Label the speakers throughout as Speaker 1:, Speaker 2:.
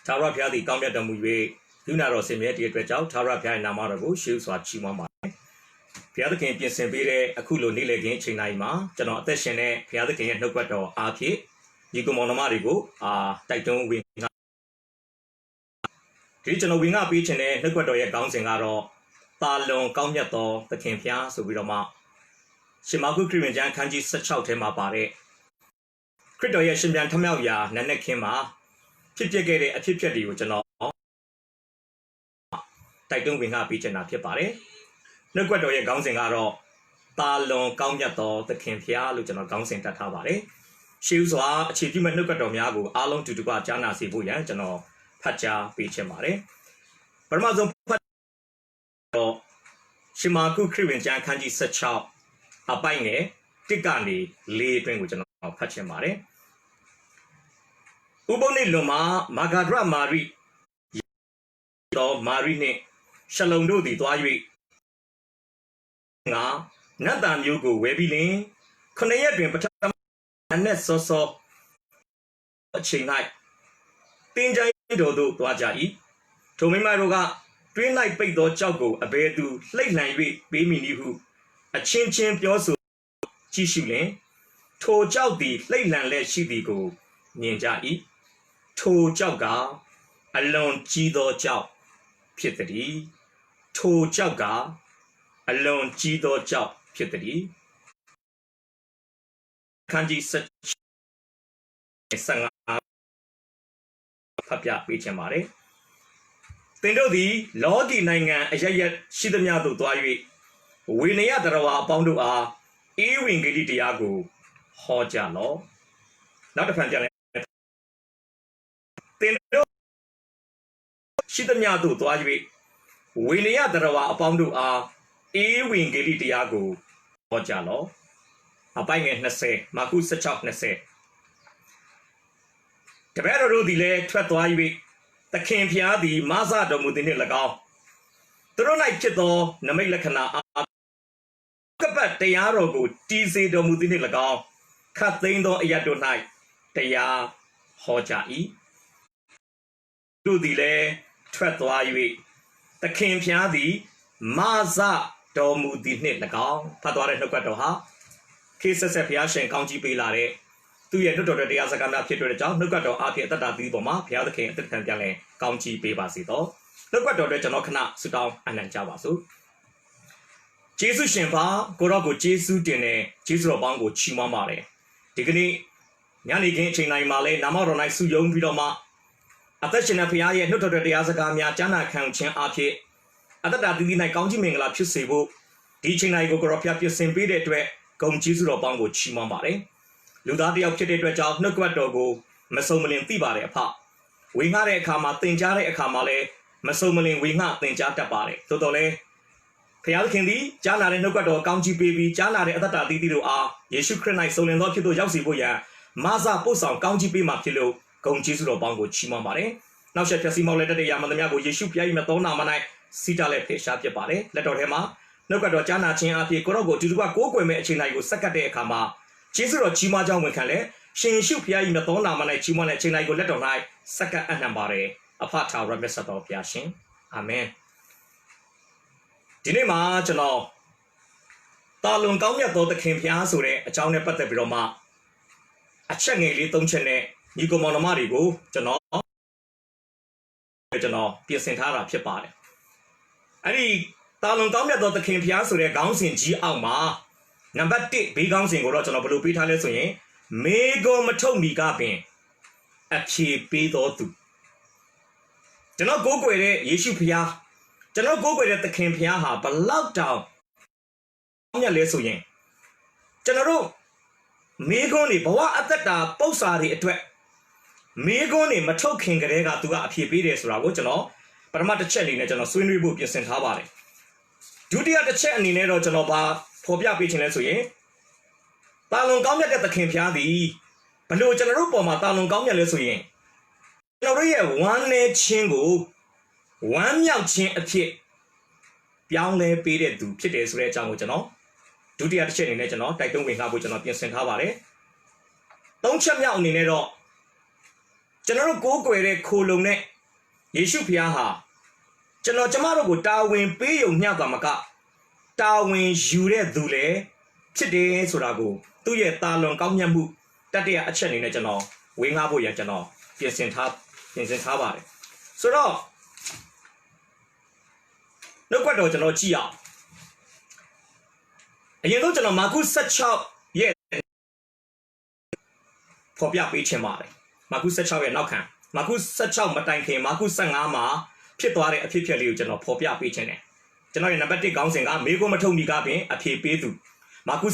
Speaker 1: ထာဝရဘုရားသည်ကောင်းမြတ်တော်မူ၍လူနာတော်စင်မြဲတည်းအတွက်ကြောင့်ထာဝရဘုရား၏နာမတော်ကိုရှေးစွာချီးမွမ်းပါတယ်။ဘုရားသခင်ပြင်ဆင်ပေးတဲ့အခုလိုနေ့လည်ခင်းအချိန်တိုင်းမှာကျွန်တော်အသက်ရှင်တဲ့ဘုရားသခင်ရဲ့နှုတ်ကပတ်တော်အားဖြင့်ဒီကုမောင်နှမတွေကိုတိုက်တွန်းဝင်ဒီကျွန်တော်ဝင်ငါပေးခြင်းတဲ့နှုတ်ကပတ်တော်ရဲ့ခေါင်းစဉ်ကတော့တာလွန်ကောင်းမြတ်သောသခင်ဘုရားဆိုပြီးတော့မှရှင်မာကုခရစ်ဝင်ကျမ်းခန်းကြီး16ထဲမှာပါတဲ့ခရစ်တော်ရဲ့ရှင်ပြန်ထမြောက်ရာနတ်နက်ခင်းမှာဖြစ်ပျက်ခဲ့တဲ့အဖြစ်အပျက်တွေကိုကျွန်တော်တိုက်တွန်းဝင်ငါပေးချင်တာဖြစ်ပါတယ်။နှုတ်ကပတ်တော်ရဲ့ခေါင်းစဉ်ကတော့တာလွန်ကောင်းမြတ်သောသခင်ဘုရားလို့ကျွန်တော်ခေါင်းစဉ်တတ်ထားပါတယ်။ရှေးဥစွာအခြေပြုမဲ့နှုတ်ကပတ်တော်များကိုအားလုံးတူတူကကြားနာစေဖို့ရန်ကျွန်တော်ဖတ်ကြားပေးချင်ပါတယ်။ပထမဆုံးဖတ်တော့ရှင်မာကုခရစ်ဝင်ကျမ်းခန်းကြီး16အပိုင်ငယ်1ကနေ4အတွင်းကိုကျွန်တော်ဖတ်ချင်ပါတယ်။ဥပုံနေလွန်မှာမာဂဒရမာရိတော်မာရိနှင့်ရှလုံတို့သည်သွား၍ငါနတ်သားမျိုးကိုဝဲပြီးလင်9ရက်တွင်ပထမနက်စောစောအချိန်၌တင်းကြိုင်းတော်တို့သွားကြ၏ထိုမိမတို့ကတွင်း၌ပိတ်သောကြောက်ကိုအဘယ်သူလှိမ့်လှန်၍ပေးမိနည်းဟုအချင်းချင်းပြောဆိုကြည့်ရှုလင်ထိုကြောက်သည်လှိမ့်လှန်လက်ရှိသည်ကိုမြင်ကြ၏ထိုကြောက်ကအလွန်ကြီးသောကြောက်ဖြစ်သည်ထိုကြောက်ကအလွန်ကြီးသောကြောက်ဖြစ်သည်ခန်းကြီး15ဖတ်ပြပေးချင်ပါတယ်သင်တို့သည်လောကီနိုင်ငံအရရက်ရှိသမျှသို့သွား၍ဝိနည်းတရဝါအပေါင်းတို့အားဧဝံဂေလိတရားကိုဟောကြားလော့နောက်တစ်ဖန်ပြန်လဲသင်တို့ရှိသမျှသို့သွား၍ဝိနည်းတရဝါအပေါင်းတို့အားဧဝံဂေလိတရားကိုဟောကြားလော့အပိုင်းငယ်20မာကု16:20တပည့်တော်တို့သည်လည်းထွက်သွား၍သခင်ဖျားသည်မဆတော်မူသည်နှင့်၎င်းသူတို့၌ဖြစ်သောနမိတ်လက္ခဏာအားကပတ်တရားတော်ကိုတည်စေတော်မူသည်နှင့်၎င်းခတ်သိမ်းသောအရတ်တို့၌တရားဟောကြ၏တို့သည်လည်းထွက်သွား၍သခင်ဖျားသည်မဆတော်မူသည်နှင့်၎င်းဖတ်သွားတဲ့နှုတ်ကပတ်တော်ဟာခေဆက်ဆက်ဘုရားရှင်ကောင်းကြီးပေးလာတဲ့သူရဲ့နှုတ်တော်တဲ့တရားစကားများဖြစ်တဲ့အကြောင်းနှုတ်ကပတ်တော်အားဖြင့်အသက်တာသီးပေါ်မှာဘုရားသခင်အသက်ခံပြန်လဲကောင်းကြီးပေးပါစေတော့နှုတ်ကပတ်တော်အတွက်ကျွန်တော်ခဏဆုတောင်းအနံ့ကြပါစို့ယေရှုရှင်ပါကိုရောကိုယေရှုတင်တဲ့ယေရှုတော်ပေါင်းကိုချီးမွမ်းပါတယ်ဒီကနေ့ညနေခင်းအချိန်တိုင်းမှာလဲနာမတော်၌ဆုယုံပြီးတော့မှအသက်ရှင်တဲ့ဘုရားရဲ့နှုတ်တော်တဲ့တရားစကားများကြားနာခံခြင်းအားဖြင့်အသက်တာသီး၌ကောင်းကြီးမင်္ဂလာဖြစ်စေဖို့ဒီအချိန်တိုင်းကိုကိုရောဖျားပြဆင်ပေးတဲ့အတွက်ဂုဏ်ကျေးဇူးတော်ပေါင်းကိုချီးမွမ်းပါတယ်လူသားတယောက်ဖြစ်တဲ့အတွက်ကြောင့်နှုတ်ကပတ်တော်ကိုမစုံမလင်သိပါတယ်အဖဝေငှတဲ့အခါမှာသင်ကြားတဲ့အခါမှာလည်းမစုံမလင်ဝေငှသင်ကြားတတ်ပါတယ်သို့တော်လည်းဘုရားသခင်သည်ကြားနာတဲ့နှုတ်ကပတ်တော်ကောင်းချီးပေးပြီးကြားနာတဲ့အသက်တာသီးတို့အားယေရှုခရစ်၌စုံလင်သောဖြစ်သို့ရောက်စေဖို့ရန်မဆပို့ဆောင်ကောင်းချီးပေးမှာဖြစ်လို့ဂုဏ်ကျေးဇူးတော်ပေါင်းကိုချီးမွမ်းပါတယ်နောက်ဆက်ဖြတ်စီမောက်လက်တဲ့ရာမန်သမ ्या ကိုယေရှုဖျား၏မြတ်သောနာမ၌စီတာလက်ဖေရှားဖြစ်ပါတယ်လက်တော်ထဲမှာနှုတ်ကပတ်တော်ကြားနာခြင်းအဖြစ်ကိုရောကိုအတူတူကကိုးကွယ်မဲ့အချိန်တိုင်းကိုစက္ကပ်တဲ့အခါမှာကျေးဇူးတော်ကြီးမားကြောင်းဝန်ခံလဲရှင်ယေရှုဖျား၏မြတ်သောနာမ၌ကြီးမားတဲ့အချိန်တိုင်းကိုလက်တော်၌စက္ကပ်အနှံပါတယ်အဖထာဝရမြတ်တော်ဘုရားရှင်အာမင်ဒီနေ့မှာကျွန်တော်တာလွန်ကောင်းမြတ်သောသခင်ဘုရားဆိုတဲ့အကြောင်းနဲ့ပတ်သက်ပြီးတော့မှအချက်ငယ်လေး၃ချက်နဲ့ညီကောင်မောင်နှမတွေကိုကျွန်တော်ပြင်ဆင်ထားတာဖြစ်ပါတယ်အဲ့ဒီတာလွန်ကောင်းမြတ်သောသခင်ဘုရားဆိုတဲ့ခေါင်းစဉ်ကြီးအောက်မှာနံပါတ်1ဘေးခေါင်းစဉ်ကိုတော့ကျွန်တော်ဘယ်လိုပေးထားလဲဆိုရင်မေဂုံမထုတ်မီကပင်အဖြေပေးတော်သူကျွန်တော်ကိုးကွယ်တဲ့ယေရှုဖျားကျွန်တော်ကိုးကွယ်တဲ့သခင်ဖျားဟာဘလောက်တောင်မြတ်လဲဆိုရင်ကျွန်တော်တို့မေဂုံတွေဘဝအသက်တာပု္ပ္ပာတွေအတွက်မေဂုံတွေမထုတ်ခင်ကတည်းကသူကအဖြေပေးတယ်ဆိုတာကိုကျွန်တော်ပထမတစ်ချက်အနေနဲ့ကျွန်တော်ဆွေးနွေးဖို့ပြင်ဆင်ထားပါတယ်ဒုတိယတစ်ချက်အနေနဲ့တော့ကျွန်တော်ဘာဖော်ပြပေးခြင်းလဲဆိုရင်တာလွန်ကောင်းမြတ်တဲ့သခင်ဖျားသည်ဘလို့ကျွန်တော်တို့ပေါ်မှာတာလွန်ကောင်းမြတ်လဲဆိုရင်ကျွန်တော်တို့ရဲ့ဝမ်းနည်းခြင်းကိုဝမ်းမြောက်ခြင်းအဖြစ်ပြောင်းလဲပေးတဲ့သူဖြစ်တယ်ဆိုတဲ့အကြောင်းကိုကျွန်တော်ဒုတိယတစ်ချက်အနေနဲ့ကျွန်တော်တိုက်တွန်းဝင်ထားဖို့ကျွန်တော်ပြင်ဆင်ထားပါတယ်သုံးချက်မြောက်အနေနဲ့တော့ကျွန်တော်တို့ကိုးကွယ်တဲ့ခိုလုံတဲ့ ယေရှုဖျားဟာကျွန်တော်ကျမတို့ကိုတာဝန်ပေးုံမျှတာမကတာဝန်ယူတဲ့သူလေဖြစ်တယ်ဆိုတာကိုသူ့ရဲ့တာလွန်ကောင်းမြတ်မှုတတရအချက်အနေနဲ့ကျွန်တော်ဝေငှဖို့ရကျွန်တော်ပြင်ဆင်ထားပါတယ်ဆိုတော့နှုတ်ကပတ်တော်ကျွန်တော်ကြည့်အောင်အရင်ဆုံးကျွန်တော်မာကု16ရဲ့ဖော်ပြပေးချင်ပါတယ်မာကု16ရဲ့နောက်ခံမာကု16မတိုင်ခင်မာကု15မှာဖြစ်သွားတဲ့အဖြစ်အပျက်လေးကိုကျွန်တော်ဖော်ပြပေးချင်တယ်ကျွန်တော်ရဲ့နံပါတ်1ခေါင်းစဉ်ကမေကိုမထုတ်မီကပင်အဖြေပေးသူမာကု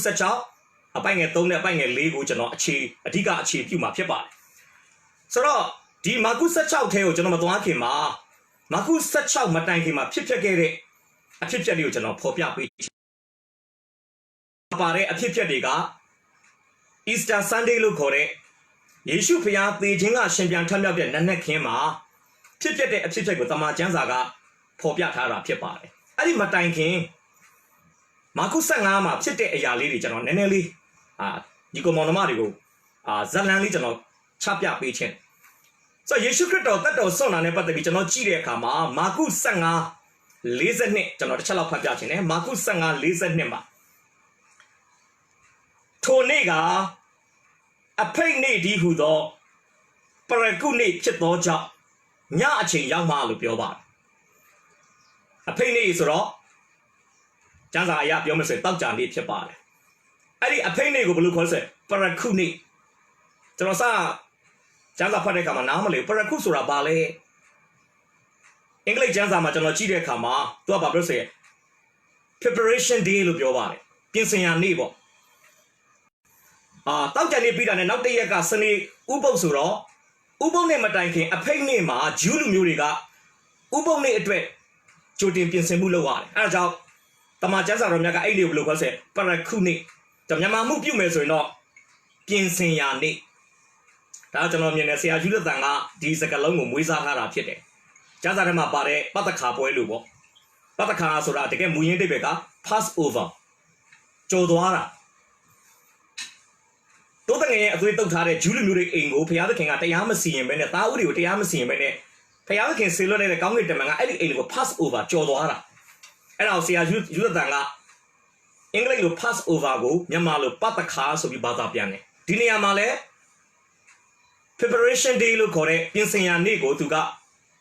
Speaker 1: 16အပိုင်ငယ်3နဲ့အပိုင်ငယ်4ကိုကျွန်တော်အဓိကအခြေပြုမှာဖြစ်ပါတယ်ဆိုတော့ဒီမာကု16ထဲကိုကျွန်တော်မသွားခင်မှာမာကု16မတိုင်ခင်မှာဖြစ်ခဲ့တဲ့အဖြစ်အပျက်လေးကိုကျွန်တော်ဖော်ပြပေးပါတဲ့အဖြစ်အပျက်တွေက Easter Sunday လို့ခေါ်တဲ့ယေရှုဖျားသေခြင်းကရှင်ပြန်ထမြောက်တဲ့နက်နက်ခင်းမှာဖြစ်တဲ့အဖြစ်အပျက်ကိုတမန်ကျမ်းစာကဖော်ပြထားတာဖြစ်ပါတယ်အဲ့ဒီမတိုင်ခင်မာကု15မှာဖြစ်တဲ့အရာလေးတွေကျွန်တော်နည်းနည်းလေးဒီကောင်မောင်နှမတွေကိုဇလန်လေးကျွန်တော်ချပြပေးခြင်းဆိုယေရှုခရစ်တော်တတ်တော်ဆွမ်းနာနဲ့ပတ်သက်ပြီးကျွန်တော်ကြည့်တဲ့အခါမှာမာကု15:42ကျွန်တော်တစ်ချက်လောက်ဖတ်ပြခြင်းနဲ့မာကု15:42မှာထိုနေ့ကအဖိတ်နေ့ဒီဟုသောပရကုနေ့ဖြစ်သောကြောင့်ညအချိန်ရောက်မှလို့ပြောပါတယ်အဖိတ်နေ့ဆိုတော့ကျမ်းစာအရပြောမယ်ဆိုရင်တောက်ကြနေ့ဖြစ်ပါတယ်အဲ့ဒီအဖိတ်နေ့ကိုဘယ်လိုခေါ်လဲပရကုနေ့ကျွန်တော်စကျမ်းစာဖတ်တဲ့အခါမှာနားမလည်ပရကုဆိုတာဘာလဲအင်္ဂလိပ်ကျမ်းစာမှာကျွန်တော်ကြည့်တဲ့အခါမှာသူကဘာပြောဆိုရင် preparation day လို့ပြောပါတယ်ပြင်ဆင်ရနေ့ပေါ့တောက်ကြနေ့ပြီးတာနဲ့နောက်တစ်ရက်ကစနေဥပုပ်ဆိုတော့ဥပုပ်နေ့မတိုင်ခင်အဖိတ်နေ့မှာဂျူးလူမျိုးတွေကဥပုပ်နေ့အတွက်ကြိုတင်ပြင်ဆင်မှုလုပ်ရတယ်အဲဒါကြောင့်တမန်ကျမ်းစာတော်များကအဲ့ဒီကိုဘယ်လိုခေါ်လဲပရခုနေ့မြန်မာမှုပြုမယ်ဆိုရင်တော့ပြင်ဆင်ရနေ့ဒါကျွန်တော်မြင်တယ်ဆရာယူရတန်ကဒီစကားလုံးကိုမွေးစားထားတာဖြစ်တယ်ကျမ်းစာထဲမှာပါတဲ့ပတ္တခါပွဲလို့ပေါ့ပတ္တခါဆိုတာတကယ်မူရင်းတိပဲက pass over ကြော်သွားတာတိုးတငယ်ရဲ့အသွေးတုပ်ထားတဲ့ဂျူးလူမျိုးတွေအိမ်ကိုဘုရားသခင်ကတရားမစီရင်ပဲနဲ့သားဦးတွေကိုတရားမစီရင်ပဲနဲ့ဘုရားသခင်ဆေလွတ်တဲ့ကောင်းကင်တမန်ကအဲ့ဒီအိမ်ကို pass over ကြော်သွားတာအဲ့ဒါကိုဆရာယူရတန်ကအင်္ဂလိပ်လို pass over ကိုမြန်မာလိုပတ္တခါဆိုပြီးဘာသာပြန်တယ်ဒီနေရာမှာလဲ preparation day လို့ခေါ်တဲ့ပြင်ဆင်ရာနေ့ကိုသူက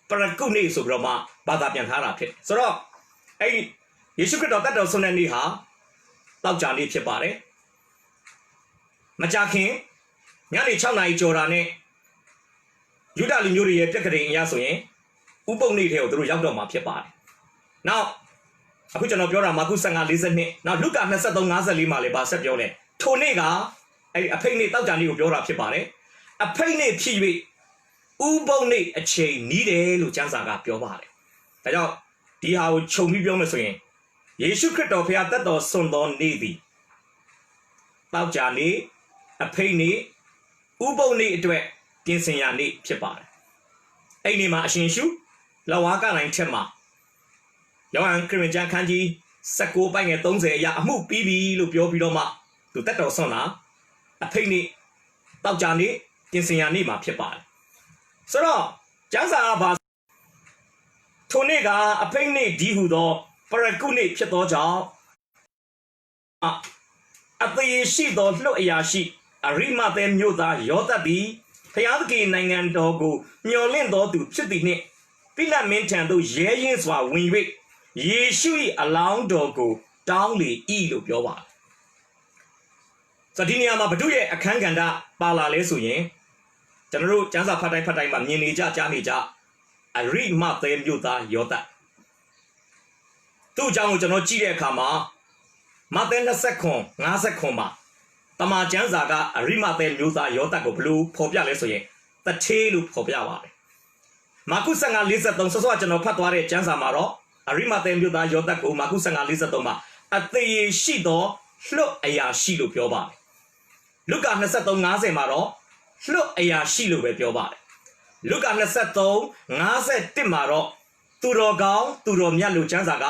Speaker 1: ပရကုနေ့ဆိုပြီးတော့မှဘာသာပြန်ထားတာဖြစ်ဆိုတော့အဲ့ယေရှုခရစ်တော်တတ်တော်ဆုံးတဲ့နေ့ဟာတောက်ကြနေ့ဖြစ်ပါတယ်မကြခင်ညနေ6နာရီကျော်တာနဲ့ယူဒလူမျိုးတွေရဲ့ပြက်ကလေးအရာဆိုရင်ဥပုပ်နေ့ထဲကိုသူတို့ရောက်တော့မှာဖြစ်ပါတယ်။နောက်အခုကျွန်တော်ပြောတာမာကု15:42နောက်လုကာ23:54မှာလည်းပါဆက်ပြောတယ်ထိုနေ့ကအဲ့အဖိတ်နေ့တောက်ကြနေ့ကိုပြောတာဖြစ်ပါတယ်။အဖိတ်နေ့ဖြစ်၍ဥပုပ်နေ့အချိန်နီးတယ်လို့ကျမ်းစာကပြောပါတယ်။ဒါကြောင့်ဒီဟာကိုခြုံပြီးပြောမယ်ဆိုရင်ယေရှုခရစ်တော်ဖခင်တတ်တော်ဆွမ်းသောနေ့သည်တောက်ကြနေ့အဖိတ်နေ့ဥပုပ်နေ့အတွက်ပြင်ဆင်ရနေ့ဖြစ်ပါတယ်။အဲ့ဒီမှာအရှင်ရှုလဝါကလိုင်းထက်မှာယောဟန်ခရစ်ယာန်ခန်းကြီး19ပိုင်းငယ်30အရာအမှုပြီးပြီလို့ပြောပြီးတော့မှသူတက်တော်ဆွမ်းတာအဖိတ်နေ့တောက်ကြနေ့ပြင်ဆင်ရနေ့မှာဖြစ်ပါတယ်။ဆိုတော့ကျမ်းစာကဘာထိုနေ့ကအဖိတ်နေ့ဒီဟုသောပရကုနေ့ဖြစ်သောကြောင့်အသေးရှိသောလှုပ်အရာရှိအရိမသဲမြို့သားယောသတ်သည်ဖျားသခင်နိုင်ငံတော်ကိုမျှော်လင့်တော်သူဖြစ်သည်နှင့်ပိလတ်မင်းထံသို့ရဲရင်းစွာဝင်၍ယေရှု၏အလောင်းတော်ကိုတောင်းလေ၏လို့ပြောပါတယ်။ဆိုဒီနေရာမှာဘုဒ္ဓရဲ့အခန်းကဏ္ဍပါလာလဲဆိုရင်ကျွန်တော်တို့ကျမ်းစာဖတ်တိုင်းမှာမြင်နေကြကြားနေကြအရိမသဲမြို့သားယောသတ်သူ့အကြောင်းကိုကျွန်တော်ကြည့်တဲ့အခါမှာမဿဲ29:50မှာတမန်ကျမ်းစာကအရိမသဲမျိုးသားယောသတ်ကိုဘလို့ဖော်ပြလဲဆိုရင်တထေးလို့ဖော်ပြပါတယ်မာကု15:43ဆောစောကျွန်တော်ဖတ်သွားတဲ့ကျမ်းစာမှာတော့အရိမသဲမျိုးသားယောသတ်ကိုမာကု15:43မှာအသေးရှိသောလှုပ်အရာရှိလို့ပြောပါတယ်လုကာ23:50မှာတော့လှုပ်အရာရှိလို့ပဲပြောပါတယ်လုကာ23:51မှာတော့သူတော်ကောင်းသူတော်မြတ်လို့ကျမ်းစာက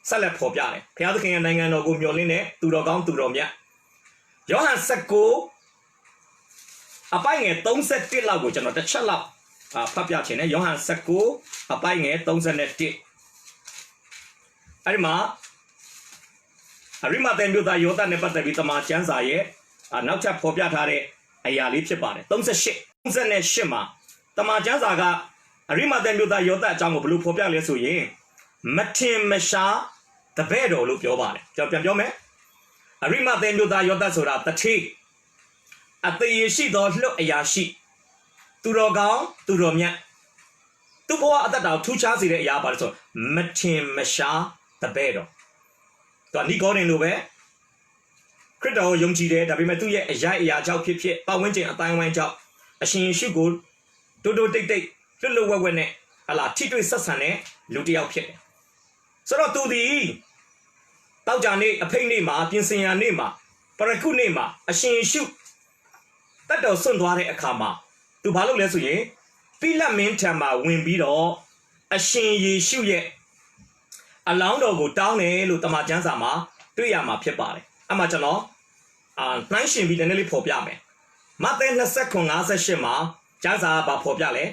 Speaker 1: ဆက်လက်ဖော်ပြတယ်ဘုရားသခင်ရဲ့နိုင်ငံတော်ကိုမျှော်လင့်တဲ့သူတော်ကောင်းသူတော်မြတ်ယောဟန်19အပိုင်းငယ်31လောက်ကိုကျွန်တော်တစ်ချက်လောက် ဖတ်ပြခြင်းနဲ့ယောဟန်19အပိုင်းငယ်31အဲ့ဒီမှာအရိမဿေမြို့သားယောသနဲ့ပတ်သက်ပြီးတမန်ကျမ်းစာရဲ့နောက်ထပ်ဖော်ပြထားတဲ့အရာလေးဖြစ်ပါတယ်38မှာတမန်ကျမ်းစာကအရိမဿေမြို့သားယောသအကြောင်းကိုဘယ်လိုဖော်ပြလဲဆိုရင်မထင်မရှားတပည့်တော်လို့ပြောပါတယ်ကျွန်တော်ပြန်ပြောမယ်အရိမဿေမြို့သားယောသဆိုတာတထေးအသေးရရှိသောလှုပ်အရာရှိသူတော်ကောင်းသူတော်မြတ်သူ့ဘဝအသက်တာထူးခြားစေတဲ့အရာပါလို့ဆိုမထင်မရှားတပည့်တော်သူကနီကောဒင်လိုပဲခရစ်တော်ကိုယုံကြည်တယ်ဒါပေမဲ့သူ့ရဲ့အရာကြောင့်ဖြစ်ပတ်ဝန်းကျင်အတိုင်းဝိုင်းကြောင့်အရှင်ယေရှုကိုတိုးတိတ်လွတ်ဝက်နဲ့ထိတွေ့ဆက်ဆံတဲ့လူတစ်ယောက်ဖြစ်တယ်ဆိုတော့သူဒီတောက်ကြနေ့အဖိတ်နေ့မှာပြင်ဆင်ရာနေ့မှာပရခုနေ့မှာအရှင်ယေရှုတတ်တော်ဆွန့်သွားတဲ့အခါမှာသူဘာလုပ်လဲဆိုရင်ပိလတ်မင်းထံမှာဝင်ပြီးတော့အရှင်ယေရှုရဲ့အလောင်းတော်ကိုတောင်းတယ်လို့တမန်ကျမ်းစာမှာတွေ့ရမှာဖြစ်ပါတယ်အဲ့မှာကျွန်တော်နှိုင်းရှင်ပြီးနည်းနည်းလေးဖော်ပြမယ်မဿဲ29:58မှာကျမ်းစာကဖော်ပြလဲ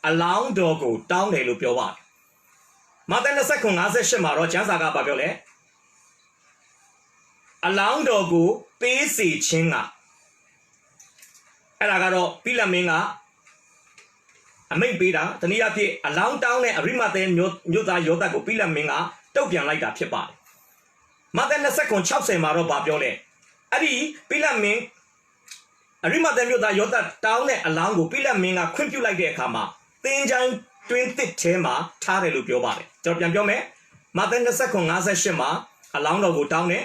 Speaker 1: အလောင်းတော်ကိုတောင်းတယ်လို့ပြောပါတယ်မဿဲ29:58မှာတော့ကျမ်းစာကပြောလဲအလောင်းတော်ကိုပေးစီခြင်းကအဲ့ဒါကတော့ပိလတ်မင်းကအမိန့်ပေးတာတနည်းအားဖြင့်အလောင်းတောင်းတဲ့အရိမဿေမြို့သားယောသကိုပိလတ်မင်းကတုတ်ပြန်လိုက်တာဖြစ်ပါတယ်မဿဲ29:60မှာတော့ပြောလဲအဲ့ဒီပိလတ်မင်းအရိမဿေမြို့သားယောသတောင်းတဲ့အလောင်းကိုပိလတ်မင်းကခွင့်ပြုလိုက်တဲ့အခါမှာသင်္ချိုင်းတွင်းသစ်ထဲမှာထားတယ်လို့ပြောပါတယ်ကျွန်တော်ပြန်ပြောမယ်မဿဲ29:58မှာအလောင်းတော်ကိုတောင်းတယ်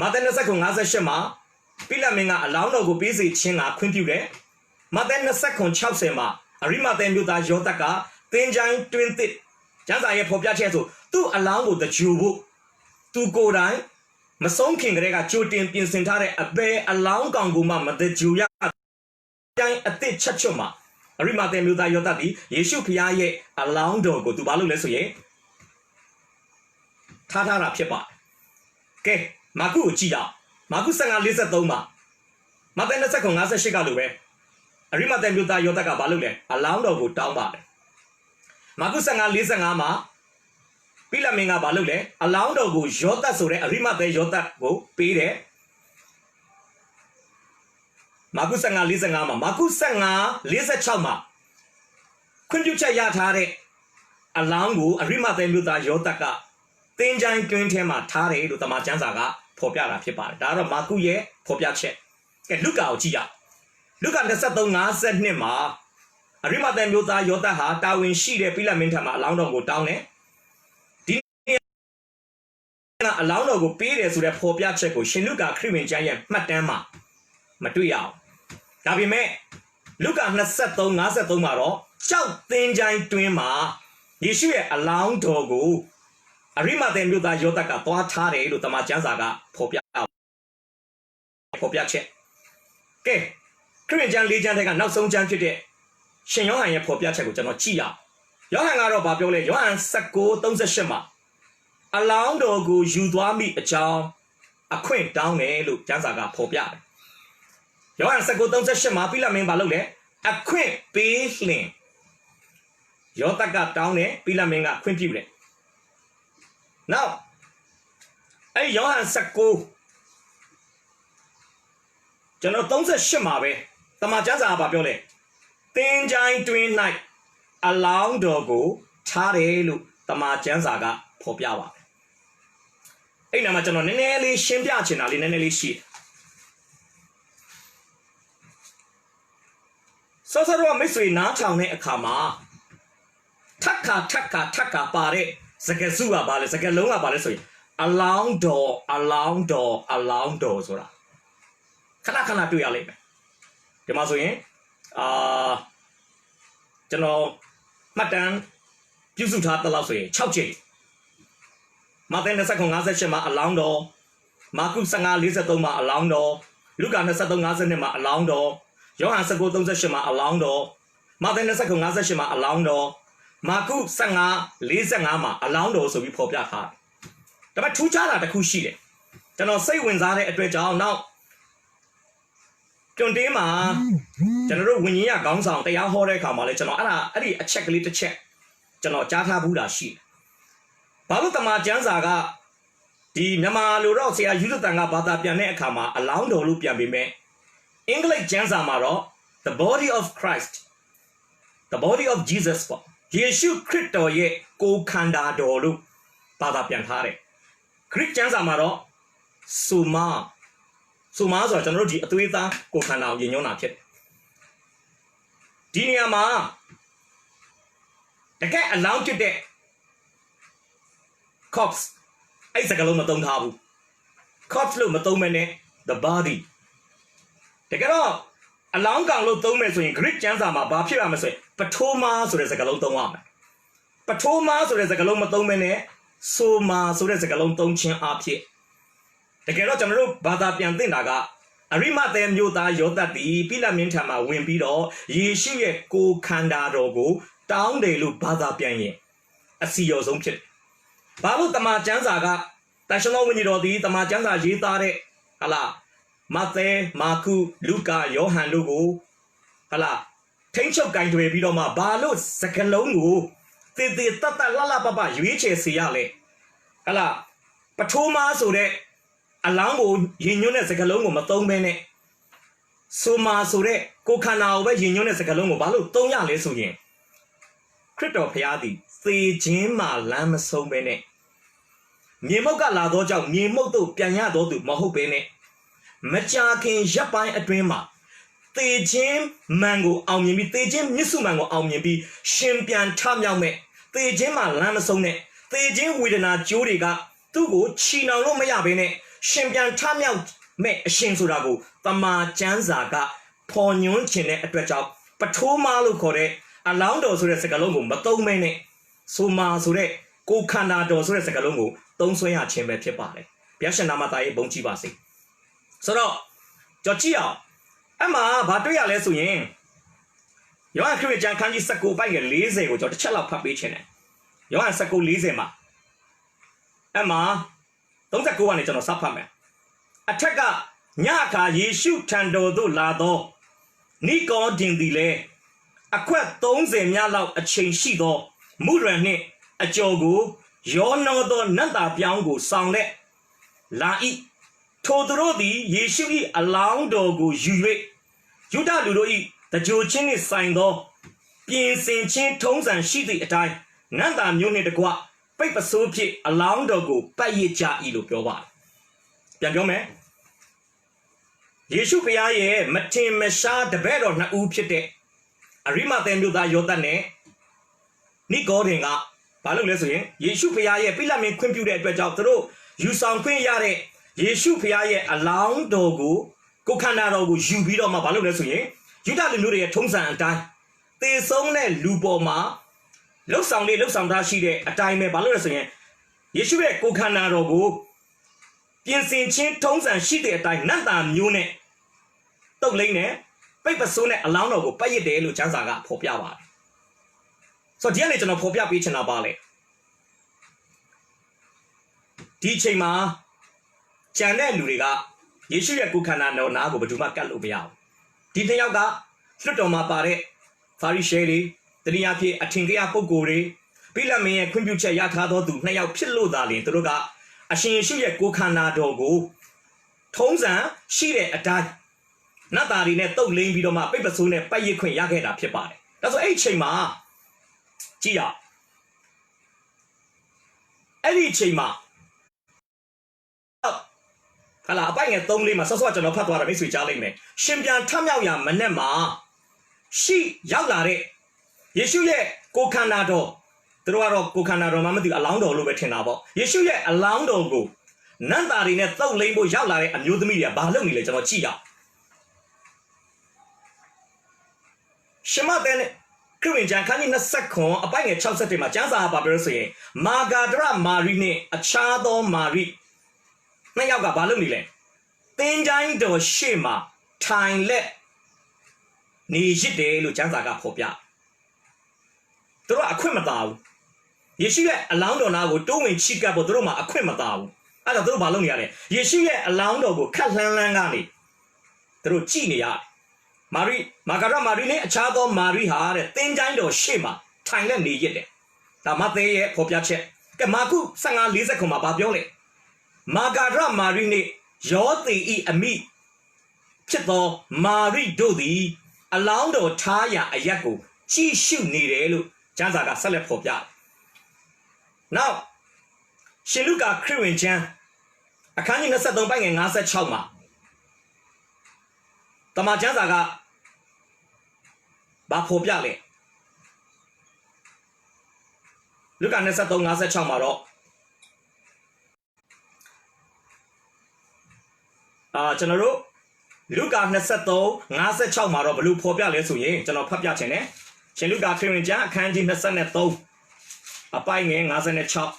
Speaker 1: မဿဲ29:58မှာပိလတ်မင်းကအလောင်းတော်ကိုပေးစီခြင်းကခွင့်ပြုတယ်မဿဲ29:60မှာအရိမဿေမြို့သားယောသကသင်္ချိုင်းတွင်းသစ်ကျမ်းစာရဲ့ဖော်ပြချက်ဆိုသူ့အလောင်းကိုတကြိုဖို့သူကိုယ်တိုင်မဆုံးခင်ကလေးကကြိုတင်ပြင်ဆင်ထားတဲ့အဘယ်အလောင်းကောင်ကိုမှမတကြိုရတိုင်းအသစ်ချက်ချွတ်မှာအရိမဿေမြို့သားယောသသည်ယေရှုဖခင်ရဲ့အလောင်းတော်ကိုသူဘာလုပ်လဲဆိုရင်ထားတာဖြစ်ပါတယ်ကဲမာကုကိုကြည့်အောင်မာကု15:43မှာမဿဲ29:58ကလိုပဲအရိမဿေမြို့သားယောသကဘာလုပ်လဲအလောင်းတော်ကိုတောင်းပါတယ်မာကု15:45မှာပိလတ်မင်းကဘာလုပ်လဲအလောင်းတော်ကိုယောသဆိုတဲ့အရိမဿေယောသကိုပေးတယ်မာကု15:45မှာမာကု15:46မှာခွင့်ပြုချက်ရထားတဲ့အလောင်းကိုအရိမဿေမြို့သားယောသကသင်္ချိုင်းတွင်းထဲမှာထားတယ်လို့တမန်ကျမ်းစာကဖော်ပြတာဖြစ်ပါတယ်ဒါကတော့မာကုရဲ့ဖော်ပြချက်ကဲလုကာကိုကြည့်ရလုကာ23:52မှာအရိမဿေမြို့သားယောသဟာတာဝန်ရှိတဲ့ပိလတ်မင်းထံမှာအလောင်းတော်ကိုတောင်းတယ်ဒီအလောင်းတော်ကိုပေးတယ်ဆိုတဲ့ဖော်ပြချက်ကိုရှင်လုကာခရစ်ဝင်ကျမ်းရဲ့မှတ်တမ်းမှာမတွေ့ရအောင်ဒါပေမဲ့လုကာ23:53မှာတော့ကြောက်သင်္ချိုင်းတွင်းမှာယေရှုရဲ့အလောင်းတော်ကိုအရိမဿေမြို့သားယောသကသွားထားတယ်လို့တမန်ကျမ်းစာကဖော်ပြချက်ကဲခရစ်ယာန်ကျမ်း၄ကျမ်းထဲကနောက်ဆုံးကျမ်းဖြစ်တဲ့ရှင်ယောဟန်ရဲ့ဖော်ပြချက်ကိုကျွန်တော်ကြည့်ရအောင်ယောဟန်ကတော့ဗာပြောလဲယောဟန်19:38မှာအလောင်းတော်ကိုယူသွားမိအကြောင်းအခွင့်တောင်းတယ်လို့ကျမ်းစာကဖော်ပြတယ်ယောဟန်19:38မှာပိလတ်မင်းဗာလုပ်လဲအခွင့်ပေးလင်ယောသကတောင်းတယ်ပိလတ်မင်းကခွင့်ပြုတယ်နောက်အဲ့ယောဟန်19ကျွန်တော်38မှာပဲတမန်ကျမ်းစာကပြောလဲသင်္ချိုင်းတွင်း၌အလောင်းတော်ကိုထားတယ်လို့တမန်ကျမ်းစာကဖော်ပြပါတယ်အဲ့နာမှာကျွန်တော်နည်းနည်းလေးရှင်းပြချင်တာလေးနည်းနည်းလေးရှိတယ်စောစောတော့မိတ်ဆွေနားထောင်တဲ့အခါမှာထက်ခါပါတဲ့စကားစုကပါလဲစကားလုံးကပါလဲဆိုရင်အလောင်းတော်ဆိုတာခဏတွေ့ရလိမ့်မယ်ဒီမှာဆိုရင်ကျွန်တော်မှတ်တမ်းပြုစုထားတဲ့လောက်ဆိုရင်6ကြိမ်မဿဲ29:58မှာအလောင်းတော်မာကု15:43မှာအလောင်းတော်လုကာ23:52မှာအလောင်းတော်ယောဟန်19:38မှာအလောင်းတော်မဿဲ29:58မှာအလောင်းတော်မာကု15:45မှာအလောင်းတော်ဆိုပြီးဖော်ပြထားတယ်ဒါပေမဲ့ထူးခြားတာတစ်ခုရှိတယ်ကျွန်တော်စိတ်ဝင်စားတဲ့အတွက်ကြောင့်နောက် ကျွန်တင်းမှာကျွန်တော်တို့ဝิญญาခေါင်းဆောင်တရားဟောတဲ့အခါမှာလဲကျွန်တော်အဲ့ဒီအချက်ကလေးတစ်ချက်ကျွန်တော်ကြားထားဘူးတာရှိဘာလို့တမန်ကျမ်းစာကဒီမြန်မာလိုတော့ဆရာယူဇတန်ကဘာသာပြန်တဲ့အခါမှာအလောင်းတော်လို့ပြန်ပေမဲ့အင်္ဂလိပ်ကျမ်းစာမှာတော့ the body of Christ the body of Jesus ပေါ့ယေရှုခရစ်တော်ရဲ့ကိုယ်ခန္ဓာတော်လို့ဘာသာပြန်ထားတယ်ခရစ်ကျမ်းစာမှာတော့ဆိုမာဆိုတော့ကျွန်တော်တို့ဒီအသွေးသားကိုယ်ခန္ဓာကိုယဉ်ညွှန်းတာဖြစ်ဒီနေရာမှာတကယ်အလောင်းဖြစ်တဲ့ corpse အဲ့စကားလုံးမသုံးထားဘူး corpse လို့မသုံးမနဲ့ the body တကယ်တော့အလောင်းကောင်လို့သုံးမယ်ဆိုရင် Greek ကျမ်းစာမှာဘာဖြစ်ရမလဲဆိုရင်ပထိုမာဆိုတဲ့စကားလုံးသုံးရမယ်ပထိုမာဆိုတဲ့စကားလုံးမသုံးမနဲ့ဆိုမာဆိုတဲ့စကားလုံးသုံးခြင်းအဖြစ်တကယ်တော့ကျွန်တော်တို့ဘာသာပြန်သင့်တာကအရိမဿဲမြို့သားယောသတ်တီပိလမင်းထံမှာဝင်ပြီးတော့ယေရှုရဲ့ကိုယ်ခန္ဓာတော်ကိုတောင်းတယ်လို့ဘာသာပြန်ရင်အစီရောဆုံးဖြစ်ဘာလို့တမန်ကျမ်းစာကတန်ရှင်တော်ဝိညာဉ်တော်သည်တမန်ကျမ်းစာရေးသားတဲ့ဟလာမဿဲမာကုလူကာယောဟန်တို့ကိုဟလာထိန်းချုပ်ကင်တွယ်ပြီးတော့မှဘာလို့စကလုံးကိုတည်တည်တတ်တတ်လှလှပပရွေးချယ်စေရလဲဟလာပထိုးမာဆိုတဲ့အလောင်းကိုယဉ်ညွှန်းတဲ့စကလုံးကိုမသုံးဘဲနဲ့ဆိုမာဆိုတဲ့ကိုခန္ဓာကိုပဲယဉ်ညွှန်းတဲ့စကလုံးကိုဘာလို့သုံးရလဲဆိုရင်ခရစ်တော်ဖျားသည်သေခြင်းမှလမ်းမဆုံးပဲနဲ့မြေမှုတ်ကလာသောကြောင့်မြေမှုတ်တို့ပြန်ရတော်သူမဟုတ်ပဲနဲ့မကြာခင်ရပ်ပိုင်းအတွင်းမှာသေခြင်းမန်ကိုအောင်မြင်ပြီးသေခြင်းမြစ်စုမန်ကိုအောင်မြင်ပြီးရှင်ပြန်ထမြောက်မဲ့သေခြင်းမှလမ်းမဆုံးနဲ့သေခြင်းဝေဒနာကြိုးတွေကသူ့ကိုချီနှောင်လို့မရဘဲနဲ့ရှင်ပြန်ထမြောက်မဲ့အရှင်ဆိုတာကိုတမန်ကျမ်းစာကဖော်ညွှန်းခြင်းတဲ့အတွက်ကြောင့်ပထိုးမာလို့ခေါ်တဲ့အလောင်းတော်ဆိုတဲ့စကားလုံးကိုမသုံးမဲနဲ့ဆိုမာဆိုတဲ့ကိုခန္ဓာတော်ဆိုတဲ့စကားလုံးကိုသုံးဆွဲရခြင်းပဲဖြစ်ပါတယ်ဘုရားရှင်နာမသားရဲ့ဘုန်းကြီးပါစေဆိုတော့ကြော်ကြည့်အောင်အမှဘာတွေ့ရလဲဆိုရင်ယောဟန်ခရစ်ယာန်ခန်းကြီး19ပိုင်းငယ်40ကိုကျွန်တော်တစ်ချက်လောက်ဖတ်ပေးခြင်းတယ်ယောဟန်19:40မှာအမှ39ကနေကျွန်တော်စဖတ်မယ်အထက်ကညအခါယေရှုထံတော်သို့လာသောနိကောဒင်သည်လည်းအခွက်30မြလောက်အချိန်ရှိသောမုရန်နှင့်အကျော်ကိုယောနောသောနတ်သားပြောင်းကိုဆောင်လက်လာ၏ထိုသူတို့သည်ယေရှု၏အလောင်းတော်ကိုယူ၍ယူဒလူတို့၏တကြိုချင်းနှင့်ဆိုင်သောပြင်ဆင်ခြင်းထုံးစံရှိသည့်အတိုင်းနတ်သားမျိုးနှင့်တကွပိတ်ပစိုးဖြင့်အလောင်းတော်ကိုပတ်ရကြ၏လို့ပြောပါတယ်ပြန်ပြောမယ်ယေရှုခရစ်ရဲ့မထင်မရှားတပည့်တော်နှစ်ဦးဖြစ်တဲ့အရိမဿဲမြို့သားယောသတ်နဲ့နိကောဒင်ကဘာလို့လဲဆိုရင်ယေရှုဖခင်ရဲ့ပိလမင်းခွင့်ပြုတဲ့အတွက်ကြောင့်သူတို့ယူဆောင်ခွင့်ရတဲ့ယေရှုဖခင်ရဲ့အလောင်းတော်ကိုကိုခန္ဓာတော်ကိုယူပြီးတော့မှဘာလို့လဲဆိုရင်ယူဒလူမျိုးတွေရဲ့ထုံးစံအတိုင်းသေဆုံးတဲ့လူပေါ်မှာလှုပ်ဆောင်သားရှိတဲ့အတိုင်းပဲဘာလို့လဲဆိုရင်ယေရှုရဲ့ကိုခန္ဓာတော်ကိုပြင်ဆင်ခြင်းထုံးစံရှိတဲ့အတိုင်းနတ်သားမျိုးနဲ့တုတ်လိမ့်နဲ့ပိတ်ပစိုးနဲ့အလောင်းတော်ကိုပတ်ရစ်တယ်လို့ကျမ်းစာကဖော်ပြပါတယ်ဆိုတော့ဒီကနေ့ကျွန်တော်ဖော်ပြပေးချင်တာပါလေဒီအချိန်မှာကျန်တဲ့လူတွေကယေရှုရဲ့ကိုယ်ခန္ဓာတော်နာကိုဘယ်သူမှကတ်လို့မရဘူးဒီနှစ်ယောက်ကလွတ်တော်မှာပါတဲ့ဖာရိရှဲတွေတနည်းအားဖြင့်အထင်ကရပုဂ္ဂိုလ်တွေပိလမင်းရဲ့ခွင့်ပြုချက်ရထားသောသူနှစ်ယောက်ဖြစ်လို့သာလျှင်သူတို့ကအရှင်ယေရှုရဲ့ကိုယ်ခန္ဓာတော်ကိုထုံးစံရှိတဲ့အတိုင်းနတ်သားတွေနဲ့တုတ်လိမ့်ပြီးတော့မှပိတ်ပစိုးနဲ့ပတ်ရစ်ခွင့်ရခဲ့တာဖြစ်ပါတယ်ဒါဆိုအဲ့ဒီအချိန်မှာကြည့်ရအဲ့ဒီအချိန်မှာဟာလာအပိုင်ငယ်3လေးမှာဆော့ဆော့ကျွန်တော်ဖတ်သွားတာမိတ်ဆွေကြားလိုက်မယ်ရှင်ပြန်ထမြောက်ရမနဲ့မှာရှိရောက်လာတဲ့ယေရှုရဲ့ကိုခန္ဓာတော်သူတို့ကတော့ကိုခန္ဓာတော်မှမသိအလောင်းတော်လို့ပဲထင်တာပေါ့ယေရှုရဲ့အလောင်းတော်ကိုနတ်သားတွေနဲ့တုတ်လိမ့်ဖို့ရောက်လာတဲ့အမျိုးသမီးတွေကဘာလုပ်နေလဲကျွန်တော်ကြည့်ရရှမတဲ့ခရစ်ယာန်ခန်းကြီး29အပိုင်ငယ်60မှာကျမ်းစာပါပြောဆိုရင်မာဂါဒရမာရီနဲ့အခြားသောမာရီနှစ်ယောက်ကဘာလုပ်နေလဲသင်္ချိုင်းတော်ရှေ့မှာထိုင်လက်နေရစ်တယ်လို့ကျမ်းစာကဖော်ပြသူတို့အခွင့်မသာဘူးယေရှုရဲ့အလောင်းတော်နာကိုတိုးဝင်ချိကပ်ဖို့သူတို့မှအခွင့်မသာဘူးအဲ့တော့သူတို့ဘာလုပ်နေရလဲယေရှုရဲ့အလောင်းတော်ကိုခတ်လှမ်းကနေသူတို့ကြည့်နေရတယ် Magara Marine, a child of Maria, the thin giant or Shima, Thailand needed. Tamate, Popiache, Kamaku, Sanga Lisa Kuma Babiole. Magara Marine, Yote e a me. Chito, Mari Dodi, Alando Taya Ayaku, Chi Shu Nirelu, Janzaga Sale Popia. Now, Shiluka Crewin Jan, a canyon of Saddam Bang and Asa Chalma. Tamajanzaga Bapopiale. Look at Nessa Asa Chamaro. General, look at Nessa Asa Chamaro, Blue Popiale Suye, General Papiachene. She look at Crewin Jan, Kanji Nessa Neto. A buying Asa Net Chop.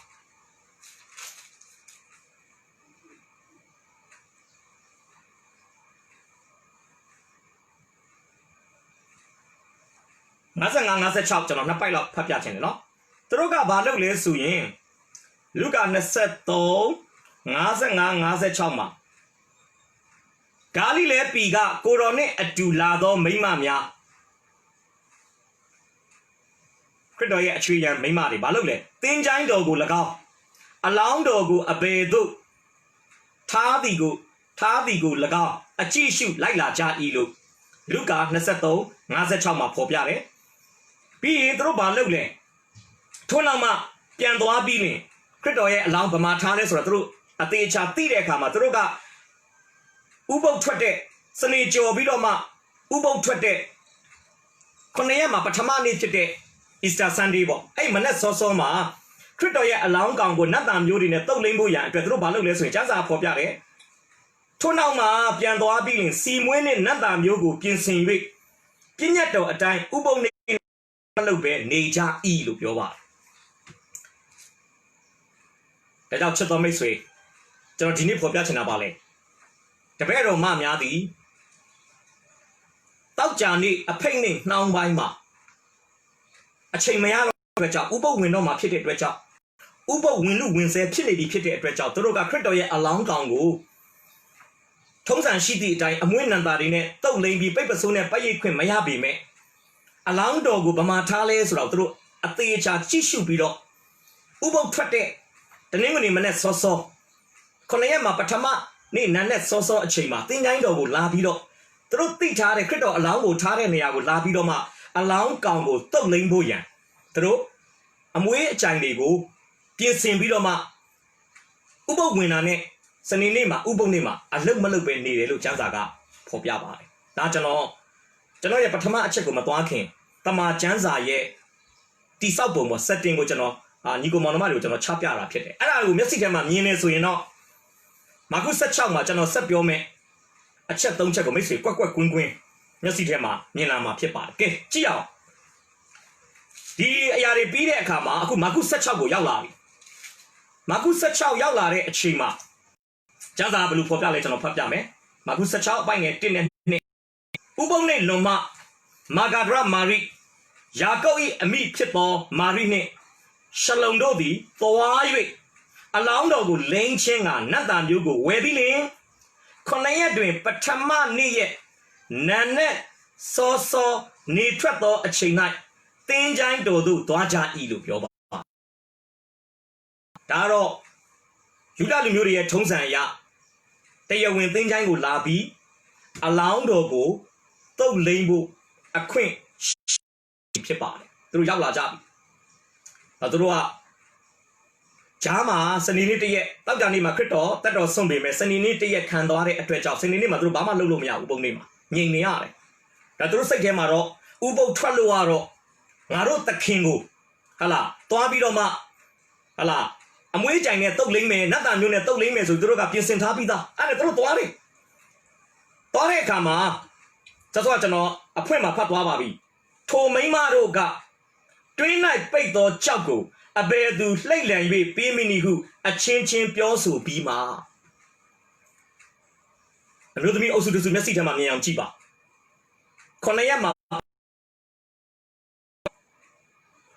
Speaker 1: Nasa chop to not pile up Papiachin, no? Troga Balu Lesuyin. Look at Neseto, Nasa Choma. Galile Piga, Corone at Dulado, Mimamia. Credoya tree and Mimari Balule. Thin giant dogu lago. A long dogu, a bedu. Tardigu lago. A chishu like la ja ilu. Luca Neseto, Nasa Choma Popiare. Be through Balule. Tonama, Piandoa Bini, Critoya, along Bamatanes or through a teacher, Tide Kama, Truga, Ubo Twete, Sanijo Vidoma, Ubo Twete, Konayama, Patamani today, Easter Sandibo, a Manes Sosoma, Critoya, along Gango, Nadam Yudin, Tolimbuya, Pedro Balules, which as a Popiare. Tonama, Piandoa Bini, see winning Nadam Yogu, Pinsin Week, Pinato, a time, Ubo. Nature E. Look your wife. Let out Chatham Misway. Georgini Popiachina Ballet. The Vero Mamiadi. Taujani, a painting now by ma. A chain mayalo dredger, Ubo window my pitted dredger. Ubo window wins a chilly pitted dredger, Toroga Critoya along Gango. Tongues and she did a win and body net, though lady paper sooner by a queen mayabi me. Along dogu Bamatales through a theatre Chishu Bido. Ubo Twete, the name of Manet Soso. Konayama Patama, Ni Nanet Soso a chima, Thin Yango would labido. Through Tita, the Crito along Taranea would labidoma, along Gango, Tobling Boyan. Through Amwe Chandigo, Pinsin Bidoma. Ubo Winane, Saninima, Ubo Nima, a little malupe needed Luchazaga, Popiaba. Najano, Janoya Patama Checo Tama Janza ye Tisabo was setting with Nico Monomaru to Chapia Pit. And I will miss him a meanness, you know. Magusa Chama, Jano Sepiome. A chat don't check on Missy, Quack Queen. Yassitema, Ninama Pipa. Okay, Chia. The Ayari Bide Kama, who Magusa Chago Yalari. Magusa Chow Yalari at Chima. Jaza Blue Population of Papame. Magusa Chow buying a tin and Ubone Loma. Magadra Mari, Yakoi, a meat pitball, Marine, Shalom Dodi, Thawai, along the lane chenga, Nathan Yugo, Webbing, Konaya doing Patama Niye, Nane, So, Ni Trato, a chain night, Thin Giant Dodu, Dwaja Ilu, Yoba. Daro, Yuda Muria Tonsaya, they are when Thin Giant would labi, along the go, though lambo. A queen Pipa through Yala Jabi. Adrua Jama, Saninity, Taganima Crito, that was some Saninity, Candore, a twitch of Saninima, Bama Lulumia, Ubonima, Yiniare. Kadrusa Gemaro, Ubo Traluaro, Narota Kingu, Hala, Toabidoma, Hala. I'm waiting at Togling me, not that you net Togling me, so Druga Pisin Tabida, and a true Toari. Tore Kama. Just what you know, a prima patwabi. To Maimaroga. 3 night bait or chago. A bear do layland with Bimini who a chin piosu bima. Another me also to message among young chiba. Konayama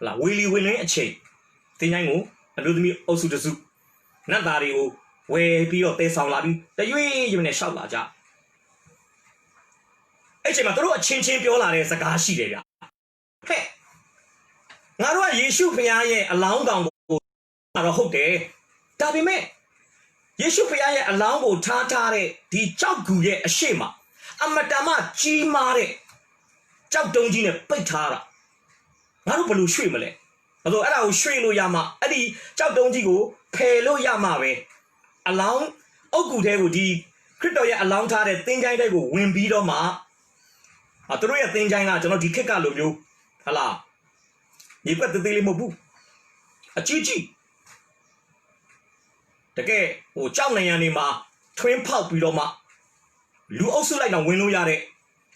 Speaker 1: La Willy winning a chain. Tinango, another me also to soup. Nadario, where be your taste on labi, the you even a shout laja. အဲ့ချိန်မှာတို့အချင်းချင်းပြောလာတဲ့စကားရှိတယ်ဗျဟဲ့ငါတို့ကယေရှုဖခင်ရဲ့အလောင်းကောင်ကိုတော့ဟုတ်တယ်ဒါပေမဲ့ယေရှုဖခင်ရဲ့အလောင်းကိုထားတဲ့ဒီကြောက်ကူရဲ့အရှိမအမတမကြီးမားတဲ့ကြောက်တုံးကြီးနဲ့ပိတ်ထားတာငါတို့ဘယ်လိုရွှေ့မလဲအဲ့တော့အဲ့ဒါကိုရွှေ့လို့ရမှာအဲ့ဒီကြောက်တုံးကြီးကိုဖယ်လို့ရမှာပဲအလောင်းအုတ်ကူထဲကိုဒီခရစ်တော်ရဲ့အလောင်းထားတဲ့သင်္ချိုင်းတွေကိုဝင်ပြီးတော့မှသူတို့ရဲ့သင်္ချိုင်းကကျွန်တော်ဒီခေတ်ကလိုမျိုးဟလာဒီကွက်သေးသေးလေးမဟုတ်ဘူးအကြီးကြီးတကယ်ဟိုကြောက်နေရနေမှာထွင်းဖောက်ပြီးတော့မှလူအုပ်စုလိုက်တော့ဝင်လို့ရတဲ့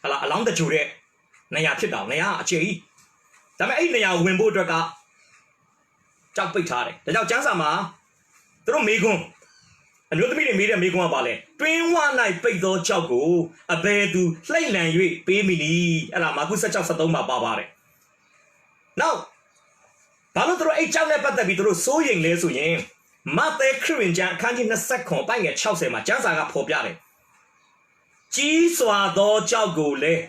Speaker 1: ဟလာအလောင်းတချို့တဲ့နေရာဖြစ်တာနေရာအခြေကြီးဒါပေမဲ့အဲ့ဒီနေရာဝင်ဖို့အတွက်ကကြောက်ပိတ်ထားတယ်ဒါကြောင့်ကျမ်းစာမှာသူတို့မေကွန်းအမျိုးသမီးတွေမေးတဲ့မေကွန်းကပါလဲတွင်းဝ၌ပိတ်သောကြောက်ကိုအဘယ်သူလှိမ့်လန်၍ပေးမိနည်းအဲ့ဒါမာကု16:73မှာပါပါတယ်နောက်ဘာလို့သူတို့အဲ့ကြောက်နဲ့ပတ်သက်ပြီးသူတို့စိုးရိမ်လဲဆိုရင်မဿဲခရစ်ဝင်ကျမ်းအခန်းကြီး29ပိုင်းငယ်60မှာကျမ်းစာကဖော်ပြတယ်ကြီးစွာသောကြောက်ကိုလည်း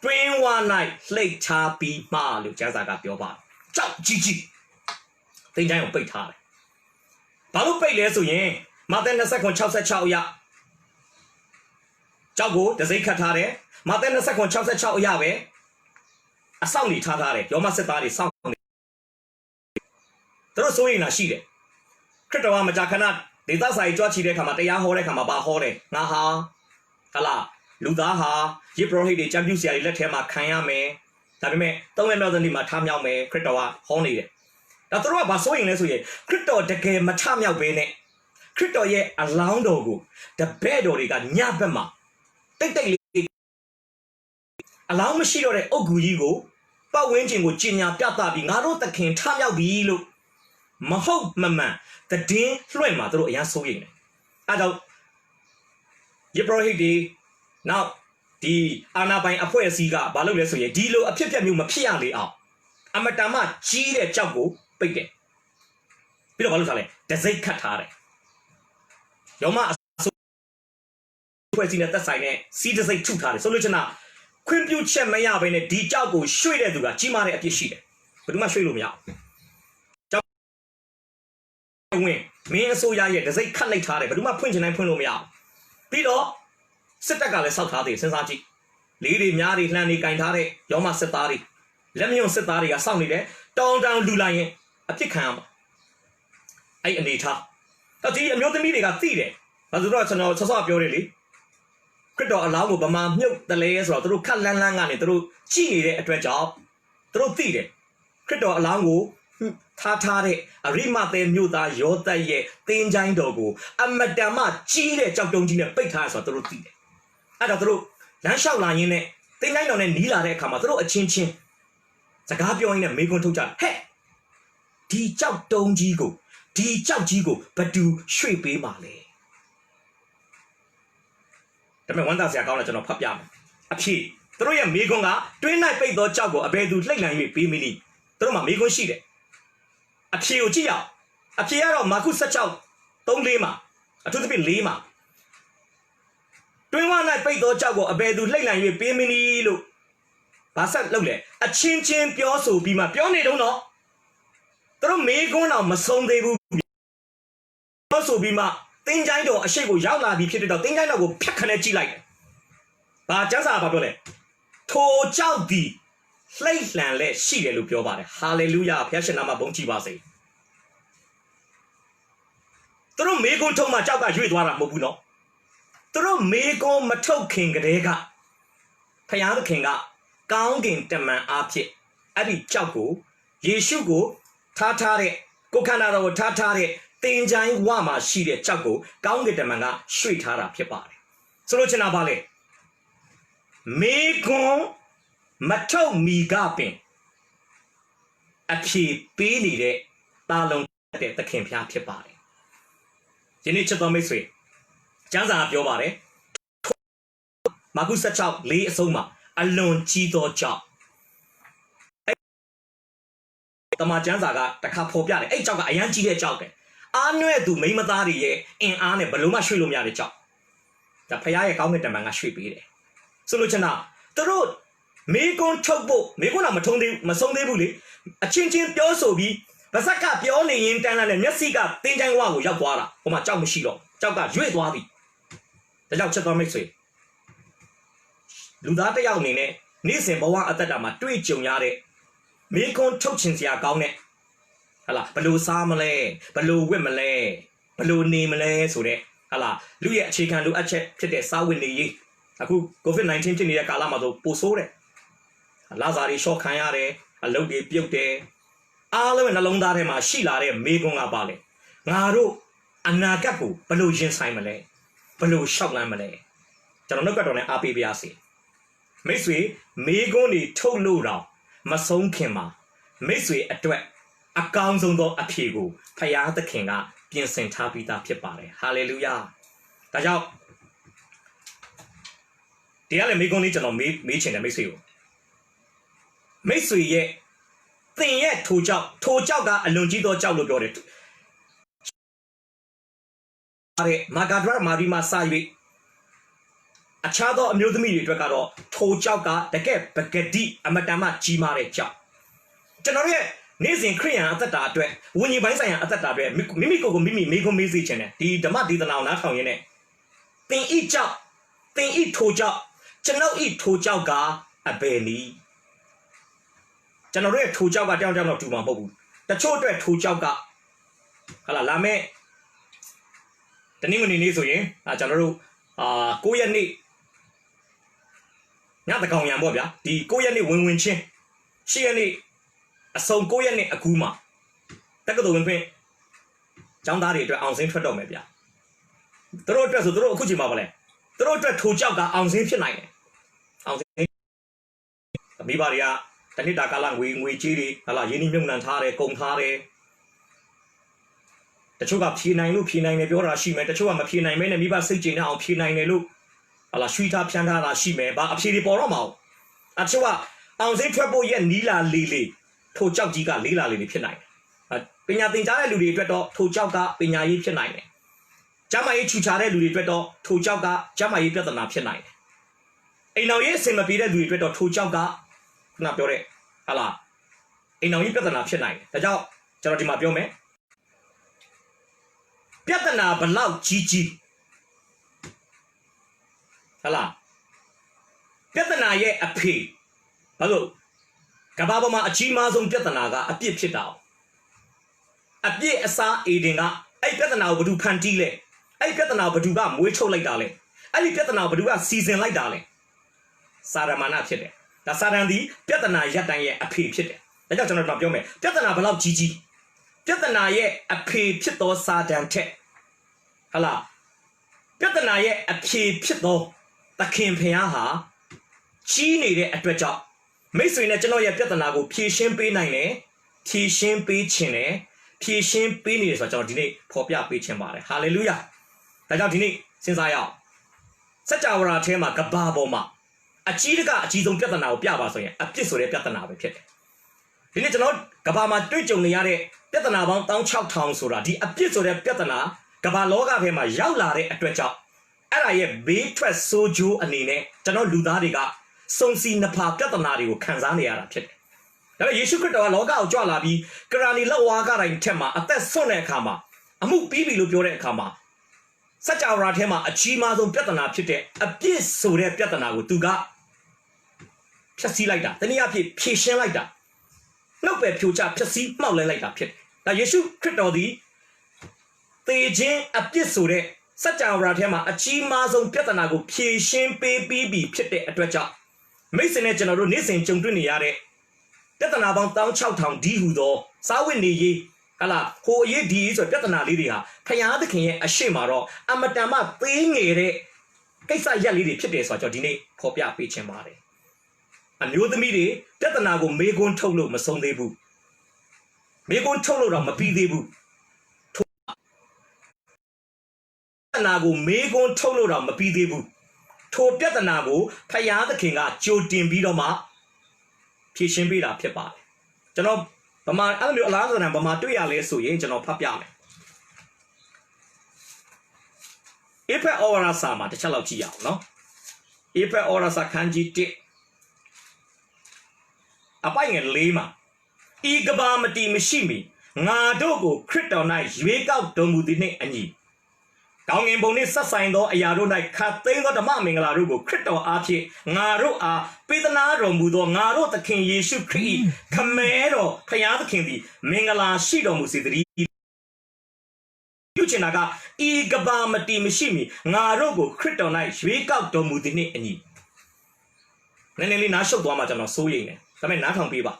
Speaker 1: တွင်းဝ၌လှိမ့်ထားပြီးမှလို့ကျမ်းစာကပြောပါတယ်ကြောက်ကြီးကြီးသင်္ချိုင်းကိုပိတ်ထားတယ်ဘာလို့ပိတ်လဲဆိုရင်မဿဲ29:66အရကြောက်ကိုတစိမ့်ခတ်ထားတယ်မဿဲ29:66အရပဲအဆောက်နေထားတယ်ယောမစစ်သားတွေစောင့်နေသူတို့စိုးရိမ်တာရှိတယ်ခရစ်တော်ကမကြာခဏဒေသစာရေးကြွချီတဲ့ခါမှာတရားဟောတဲ့ခါမှာဘာဟောတယ်ငါဟာဟလာလူသားဟာယေဘရဟိတ်တွေချမ်းပြူစရာတွေလက်ထဲမှာခံရမယ်ဒါပေမဲ့သုံးရက်မြောက်နေ့မှာထမြောက်မယ်ခရစ်တော်ကဟောနေတယ်ဒါသူတို့ကဘာစိုးရိမ်လဲဆိုရင်ခရစ်တော်တကယ်မထမြောက်ဘဲနဲ့ခရစ်တော်ရဲ့အလောင်းတော်ကိုတပည့်တော်တွေကညဘက်မှာတိတ်တိတ်လေးအလောင်းမရှိတော့တဲ့အုတ်ဂူကြီးကိုပတ်ဝန်းကျင်ကိုကျင်ညာပြသပြီးငါတို့သခင်ထမြောက်ပြီလို့မဟုတ်မမှန်တည်င်းလွှင့်မှာသူတို့အရန်စိုးရိမ်တယ်အဲဒါယေဘရဟိတ်တွေနောက်ဒီအာနာပိုင်အဖွဲ့အစည်းကဘာလုပ်လဲဆိုရင်ဒီလိုအဖြစ်ပြက်မျိုးမဖြစ်ရလေအောင်အမတန်မှကြီးတဲ့ကြောက်ကိုပိတ်တယ်ပြီးတော့ဘာလုပ်ထားလဲတစိမ့်ခတ်ထားတယ်ယောမအဖွဲ့အစည်းနဲ့သက်ဆိုင်တဲ့စီးတစိမ့်ထုထားတယ်ဆိုလို့ချင်တာခွင့်ပြုချက်မရဘဲနဲ့ဒီကြောက်ကိုရွှေ့တဲ့သူကကြီးမားတဲ့အပြစ်ရှိတယ်ဘယ်သူမှရွှေ့လို့မရဘူးကြောက်ဝင်မင်းအစိုးရရဲ့တစိမ့်ခတ်လိုက်ထားတယ်ဘယ်သူမှဖွင့်ချင်တိုင်းဖွင့်လို့မရဘူးပြီးတော့စစ်တပ်ကလည်းစောက်ထားတယ်စဉ်းစားကြည့်လေးတွေများတွေလှမ်းနေကင်ထားတဲ့ယောမစစ်သားတွေလက်မြုံစစ်သားတွေကစောင့်နေတယ်တောင်းလူလိုက်ရင်အပြစ်ခံရမှာအဲ့အနေထားတော့ဒီအမျိုးသမီးတွေကသိတယ်ဘာလို့တော့ကျွန်တော်ဆော့ပြောတယ်လေခရစ်တော်အလောင်းကိုဗမာမြုပ်တလဲဆိုတော့သူတို့ခက်လန်းလန်းကနေသူတို့ကြည့်နေတဲ့အတွက်ကြောင့်သူတို့သိတယ်ခရစ်တော်အလောင်းကိုထားတဲ့အရိမသဲမြို့သားယောသတ်ရဲ့သင်္ချိုင်းတော်ကိုအမတန်မှကြီးတဲ့ကြောက်တုံးကြီးနဲ့ပိတ်ထားဆိုတော့သူတို့သိတယ်အဲ့တော့သူတို့လမ်းလျှောက်လာရင်းနဲ့သင်္ချိုင်းတော်နဲ့နီးလာတဲ့အခါမှာသူတို့အချင်းချင်းစကားပြောရင်းနဲ့မေကွန်းထုတ်ကြဟဲ့ဒီကြောက်တုံးကြီးကိုဒီကြောက်ကြီးကိုဘသူရွှေ့ပေးပါလဲဒါပေမဲ့ဝန်သားဆရာကောင်းတယ်ကျွန်တော်ဖတ်ပြမယ်အဖြေသူတို့ရဲ့မေကွန်းကတွင်း၌ပိတ်သောကြောက်ကိုအဘယ်သူလှိမ့်လန်၍ပေးမည်နည်းသူတို့မှာမေကွန်းရှိတယ်အဖြေကိုကြည့်ရအောင်အဖြေကတော့မာကု16:3-4မှာအထူးသဖြင့်4မှာတွင်းဝ၌ပိတ်သောကြောက်ကိုအဘယ်သူလှိမ့်လန်၍ပေးမည်နည်းလို့ဘာဆက်လုပ်လဲအချင်းချင်းပြောဆိုပြီးမှပြောနေတော့တော့သူတို့မေကွန်းတော့မဆုံးသေးဘူးပြောဆိုပြီးမှသင်္ချိုင်းတော်အရှိတ်ကိုရောက်လာပြီးဖြစ်တဲ့တော့သင်္ချိုင်းတော်ကိုဖြတ်ခနဲ့ကြည့်လိုက်တယ်။ဘာကျမ်းစာဘာပြောလဲထိုကြောက်သည်လှိမ့်လှန်လက်ရှိတယ်လို့ပြောပါတယ်ဟာလေလုယာဘုရားရှင်နာမဘုန်းကြီးပါစေ။သူတို့မေကွန်းထုံးမှကြောက်ကရွေ့သွားတာမဟုတ်ဘူးနော်။သူတို့မေကွန်းမထုတ်ခင်ကတည်းကဘုရားသခင်ကကောင်းကင်တမန်အားဖြင့်အဲ့ဒီကြောက်ကိုယေရှုကိုထားတဲ့ကိုခန္ဓာတော်ကိုထားတဲ့သင်္ချိုင်းဝမှာရှိတဲ့ကြောက်ကိုကောင်းကင်တမန်ကရွှေ့ထားတာဖြစ်ပါတယ်ဆိုလို့ချင်တာပါလေမေကွန်းမထုတ်မီကပင်အဖြေပေးနေတဲ့တာလုံးတဲ့သခင်ဖျားဖြစ်ပါတယ်ဒီနေ့ချက်တော်မိတ်ဆွေကျမ်းစာပြောပါတယ်မာကု16:4အဆုံးမှာအလွန်ကြီးသောကြောက်တမန်ကျမ်းစာကတခါဖော်ပြတယ်အဲ့ကြောက်ကအရန်ကြီးတဲ့ကြောက်တယ်အားနွဲ့သူမိမသားတွေရဲ့အင်အားနဲ့ဘယ်လိုမှရွှေ့လို့မရတဲ့ကြောက်ဒါဖခင်ရဲ့ကောင်းကင်တမန်ကရွှေ့ပေးတယ်ဆိုလို့ချင်တာ Throat, me go chokbo, me go na matonde, masonde bully, a chin pure so be, Basaka, the only in Tana and Messica, Tinjan Wago, Yaguara, or my Chau Shilo, Chauga, Juet Wabi. The Yau Chaka makes way. Ludata Yaunine, Nisim Bawa Atadama, 3 Juniare, me go chokchins ya gaune. Hala, Balu Samale, Balu Wimale, Balu Nimale, so de, Hala, Luya chicken, Lu Achet, Tete, Sawini. Aku COVID-19 ni kala ma do poso de Lazari shock ခံရတယ်အလုပ်တွေပြုတ်တယ်အားလုံးနှလုံးသားထဲမှာရှိလာတဲ့မေးခွန်းကပါလေငါတို့အနာဂတ်ကိုဘယ်လိုရင်ဆိုင်မလဲဘယ်လိုရှောက်လန်းမလဲကျွန်တော်နှုတ်ကတော်နဲ့အားပေးပါရစေမိတ်ဆွေမေးခွန်းတွေထုတ်လို့တော့မဆုံးခင်မှာမိတ်ဆွေအတွက်အကောင်းဆုံးသောအဖြေကိုဖယားသခင်ကပြင်ဆင်ထားပြီးသားဖြစ်ပါတယ်ဟာလေလုယာဒါကြောင့်တရားလည်းမိကုန်းလေးကျွန်တော်မေးချင်တယ်မိတ်ဆွေကိုမိတ်ဆွေရဲ့သင်ရဲ့ထိုကြောက်ကအလွန်ကြီးသောကြောက်လို့ပြောတယ်အဲ့မာဂါဒရာမာရီမာစာ၍အခြားသောအမျိုးသမီးတွေအတွက်ကတော့ထိုကြောက်ကတကယ်ပဂတိအမတန်မှကြီးမားတဲ့ကြောက်ကျွန်တော်ရဲ့နေ့စဉ်ခရိယန်အသက်တာအတွက်ဝိညာဉ်ပိုင်းဆိုင်ရာအသက်တာအတွက်မိမိကိုယ်ကိုမိမိမေးခွန်းမေးစေချင်တယ်ဒီဓမ္မဒေသနာကိုနားထောင်ရင်းနဲ့သင်ဤကြောက်သင်ဤထိုကြောက်ကျွန်ုပ်ဤထိုကြောက်ကအဘယ်နည်းကျွန်တော်ရဲ့ထိုကြောက်ကတောင်းတော့တူမှာမဟုတ်ဘူးတချို့အတွက်ထိုကြောက်ကဟာလာမဲ့တနင်္ဂနွေနေ့ဆိုရင်ကျွန်တော်တို့9ရက်နေ့ညတကောင်ရံပေါ့ဗျာဒီ9ရက်နေ့ဝင်ချင်း10ရက်နေ့အစုံ9ရက်နေ့အခုမှတက္ကသိုလ်ဝင်ခွင့်ကျောင်းသားတွေအတွက်အောင်စင်းထွက်တော့မယ်ဗျာသူတို့အတွက်ဆိုသူတို့အခုချိန်မှာပါလဲသူတို့အတွက်ထိုကြောက်ကအောင်စင်းဖြစ်နိုင်တယ်အောင်စင်းမိဘတွေကတနစ်တာကာလငွေကြေးတွေဟာလာရင်းနှီးမြှုပ်နှံထားတယ်ကုန်ထားတယ်တချို့ကဖြေနိုင်လို့ဖြေနိုင်တယ်ပြောတာရှိမယ်တချို့ကမဖြေနိုင်မဲနဲ့မိဘစိတ်ကြည်နေအောင်ဖြေနိုင်တယ်လို့ဟာလာရွှေထားဖြန်းထားတာရှိမယ်ဘာအဖြေတွေပေါ်တော့မအောင်အချို့ကအောင်စင်းထွက်ဖို့ရဲ့နီလာလေးထိုကြောက်ကြီးကလေးလာလေးဖြစ်နိုင်တယ်ပညာသင်ကြားတဲ့လူတွေအတွက်တော့ထိုကြောက်ကပညာရေးဖြစ်နိုင်တယ်ကျမ်းမာရေးချူချာတဲ့လူတွေအတွက်တော့ထိုကြောက်ကကျမ်းမာရေးပြဿနာဖြစ်နိုင်တယ်အိမ်တော်ရေးအစင်မပြေတဲ့လူတွေအတွက်တော့ထိုကြောက်ကခုနပြောတဲ့ဟာလာအိမ်တော်ရေးပြဿနာဖြစ်နိုင်တယ်ဒါကြောင့်ကျွန်တော်ဒီမှာပြောမယ်ပြဿနာဘလောက်ကြီးဟာလာပြဿနာရဲ့အဖေဘာလို့ကဘာပေါ်မှာအကြီးမားဆုံးပြဿနာကအပြစ်ဖြစ်တာအပြစ်အစားအေဒင်ကအဲ့ပြဿနာကိုဘယ်သူဖန်တီးလဲအဲ့ပြဿနာကိုဘယ်သူကမွေးထုတ်လိုက်တာလဲအဲ့ဒီပြဿနာကိုဘယ်သူကစီစဉ်လိုက်တာလဲစာရမဏဖြစ်တယ်ဒါစာရန်ဒီပြဿနာရပ်တန်းရဲ့အဖေဖြစ်တယ်ဒါကြောင့်ကျွန်တော်ပြောမယ်ပြဿနာဘလောက်ကြီးပြဿနာရဲ့အဖေဖြစ်သောစာတန်ထက်ဟလာပြဿနာရဲ့အဖေဖြစ်သောသခင်ဖျားဟာကြီးနေတဲ့အတွက်ကြောင့်မိတ်ဆွေနဲ့ကျွန်တော်ရဲ့ပြဿနာကိုဖြေရှင်းပေးနိုင်တယ်ဖြေရှင်းပေးခြင်းနဲ့ဖြေရှင်းပေးနေတယ်ဆိုတော့ကျွန်တော်ဒီနေ့ဖော်ပြပေးခြင်းပါတယ်ဟာလေလုယာဒါကြောင့်ဒီနေ့စဉ်းစားရအောင်စัจ java ထဲမှာကဘာပေါ်မှာအကြီးကအကြီးဆုံးပြဿနာကိုပြပါဆိုရင်အပြစ်ဆိုတဲ့ပြဿနာပဲဖြစ်တယ်ဒီနေ့ကျွန်တော်ကဘာမှာတွေ့ကြုံနေရတဲ့ပြဿနာပေါင်း16000ဆိုတာဒီအပြစ်ဆိုတဲ့ပြဿနာကဘာလောကထဲမှာရောက်လာတဲ့အတွက်ကြောင့်အဲ့ဒါရဲ့ဘေးထွက်ဆိုးကျိုးအနေနဲ့ကျွန်တော်လူသားတွေကစုံစီနှစ်ဖာပြဿနာတွေကိုခံစားနေရတာဖြစ်တယ်ဒါပေမဲ့ယေရှုခရစ်တော်ကလောကကိုကြွလာပြီးကရာနီလက်ဝါးကတိုင်းထက်မှာအသက်ဆွန့်တဲ့အခါမှာအမှုပြီးပြီလို့ပြောတဲ့အခါမှာစัจ java ထဲမှာအကြီးမားဆုံးပြဿနာဖြစ်တဲ့အပြစ်ဆိုတဲ့ပြဿနာကိုသူကဖြတ်စည်းလိုက်တာတနည်းအားဖြင့်ဖြည့်ရှင်းလိုက်တာနှုတ်ပဲဖြိုချဖြတ်စည်းမှောက်လဲလိုက်တာဖြစ်တယ်ဒါယေရှုခရစ်တော်သည်သေခြင်းအပြစ်ဆိုတဲ့စัจ java ထဲမှာအကြီးမားဆုံးပြဿနာကိုဖြည့်ရှင်းပေးပြီးပြီဖြစ်တဲ့အတွက်ကြောင့်မိတ်ဆွေနဲ့ကျွန်တော်တို့နေ့စဉ်ကြုံတွေ့နေရတဲ့ပြဿနာပေါင်း16000ဒီဟူသောစာဝတ်နေရေးဟလာဟိုအရေးဒီဆိုပြဿနာလေးတွေဟာဖယားသခင်ရဲ့အရှိမတော့အမတန်မှသေးငယ်တဲ့ကိစ္စရက်လေးတွေဖြစ်တယ်ဆိုတော့ကျွန်တော်ဒီနေ့ဖော်ပြပေးခြင်းပါတယ်အမျိုးသမီးတွေပြဿနာကိုမေးခွန်းထုတ်လို့မဆုံးသေးဘူးမေးခွန်းထုတ်လို့တော့မပြီးသေးဘူးပြဿနာကိုမေးခွန်းထုတ်လို့တော့မပြီးသေးဘူးထိုပြဿနာကိုဖယားသခင်ကကြိုတင်ပြီးတော့မှဖြေရှင်းပေးတာဖြစ်ပါတယ်ကျွန်တော်ဗမာအဲ့လိုမျိုးအလားတူဗမာတွေ့ရလဲဆိုရင်ကျွန်တော်ဖတ်ပြမယ်ဧဖက်ဩဝါဒစာမှာတစ်ချက်လောက်ကြည့်ရအောင်နော်ဧဖက်ဩဝါဒစာခန်းကြီး1 ပိုင်ငယ်၄မှာဤကဘာမတီမရှိမီငါတို့ကိုခရစ်တော်၌ရွေးကောက်တော်မူသည်နှင့်အညီကောင်းငင်ဘုံနှင့်ဆက်ဆိုင်သောအရာတို့၌ခတ်သိမ်းသောဓမ္မမင်္ဂလာတို့ကိုခရစ်တော်အားဖြင့်ငါတို့အားပေးသနာတော်မူသောငါတို့သခင်ယေရှုခရစ်ခမဲတော်ဖျားသခင်သည်မင်္ဂလာရှိတော်မူစေတည်းပြုချင်တာကဤကဘာမတီမရှိမီငါတို့ကိုခရစ်တော်၌ရွေးကောက်တော်မူသည်နှင့်အညီနည်းနည်းလေးနားရှုပ်သွားမှကျွန်တော်စိုးရိမ်တယ်ဒါပေမဲ့နားထောင်ပေးပါ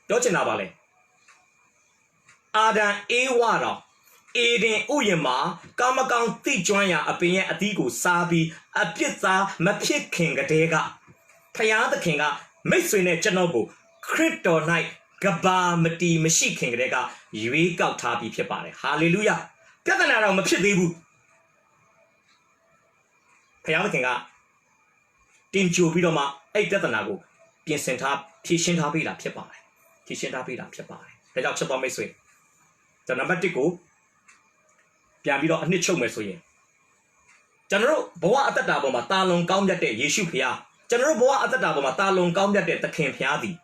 Speaker 1: ပြောချင်တာပါလေအာဒံအေဝါတော်အေဒင်ဥယျာဉ်မှာကာမကောင်တိကျွမ်းရာအပင်ရဲ့အသီးကိုစားပြီးအပြစ်သားမဖြစ်ခင်ကတည်းကဖျားသခင်ကမိတ်ဆွေနဲ့ကျွန်တော်ကိုခရစ်တော်၌ကဘာမတီမရှိခင်ကတည်းကရွေးကောက်ထားပြီးဖြစ်ပါတယ်ဟာလေလုယာပြဿနာတော့မဖြစ်သေးဘူးဖျားသခင်ကတင်ကြိုပြီးတော့မှအဲ့ပြဿနာကိုပြင်ဆင်ထားဖြေရှင်းထားပေးတာဖြစ်ပါတယ်ဖြေရှင်းထားပေးတာဖြစ်ပါတယ်ဒါကြောင့်ချက်တော်မိတ်ဆွေကျွန်တော်နံပါတ်1ကိုပြန်ပြီးတော့အနှစ်ချုပ်မယ်ဆိုရင်ကျွန်တော်တို့ဘဝအတ္တတာပေါ်မှာတာလွန်ကောင်းမြတ်တဲ့ယေရှုဖခင်ကျွန်တော်တို့ဘဝအတ္တတာပေါ်မှာတာလွန်ကောင်းမြတ်တဲ့သခင်ဖခင်သည်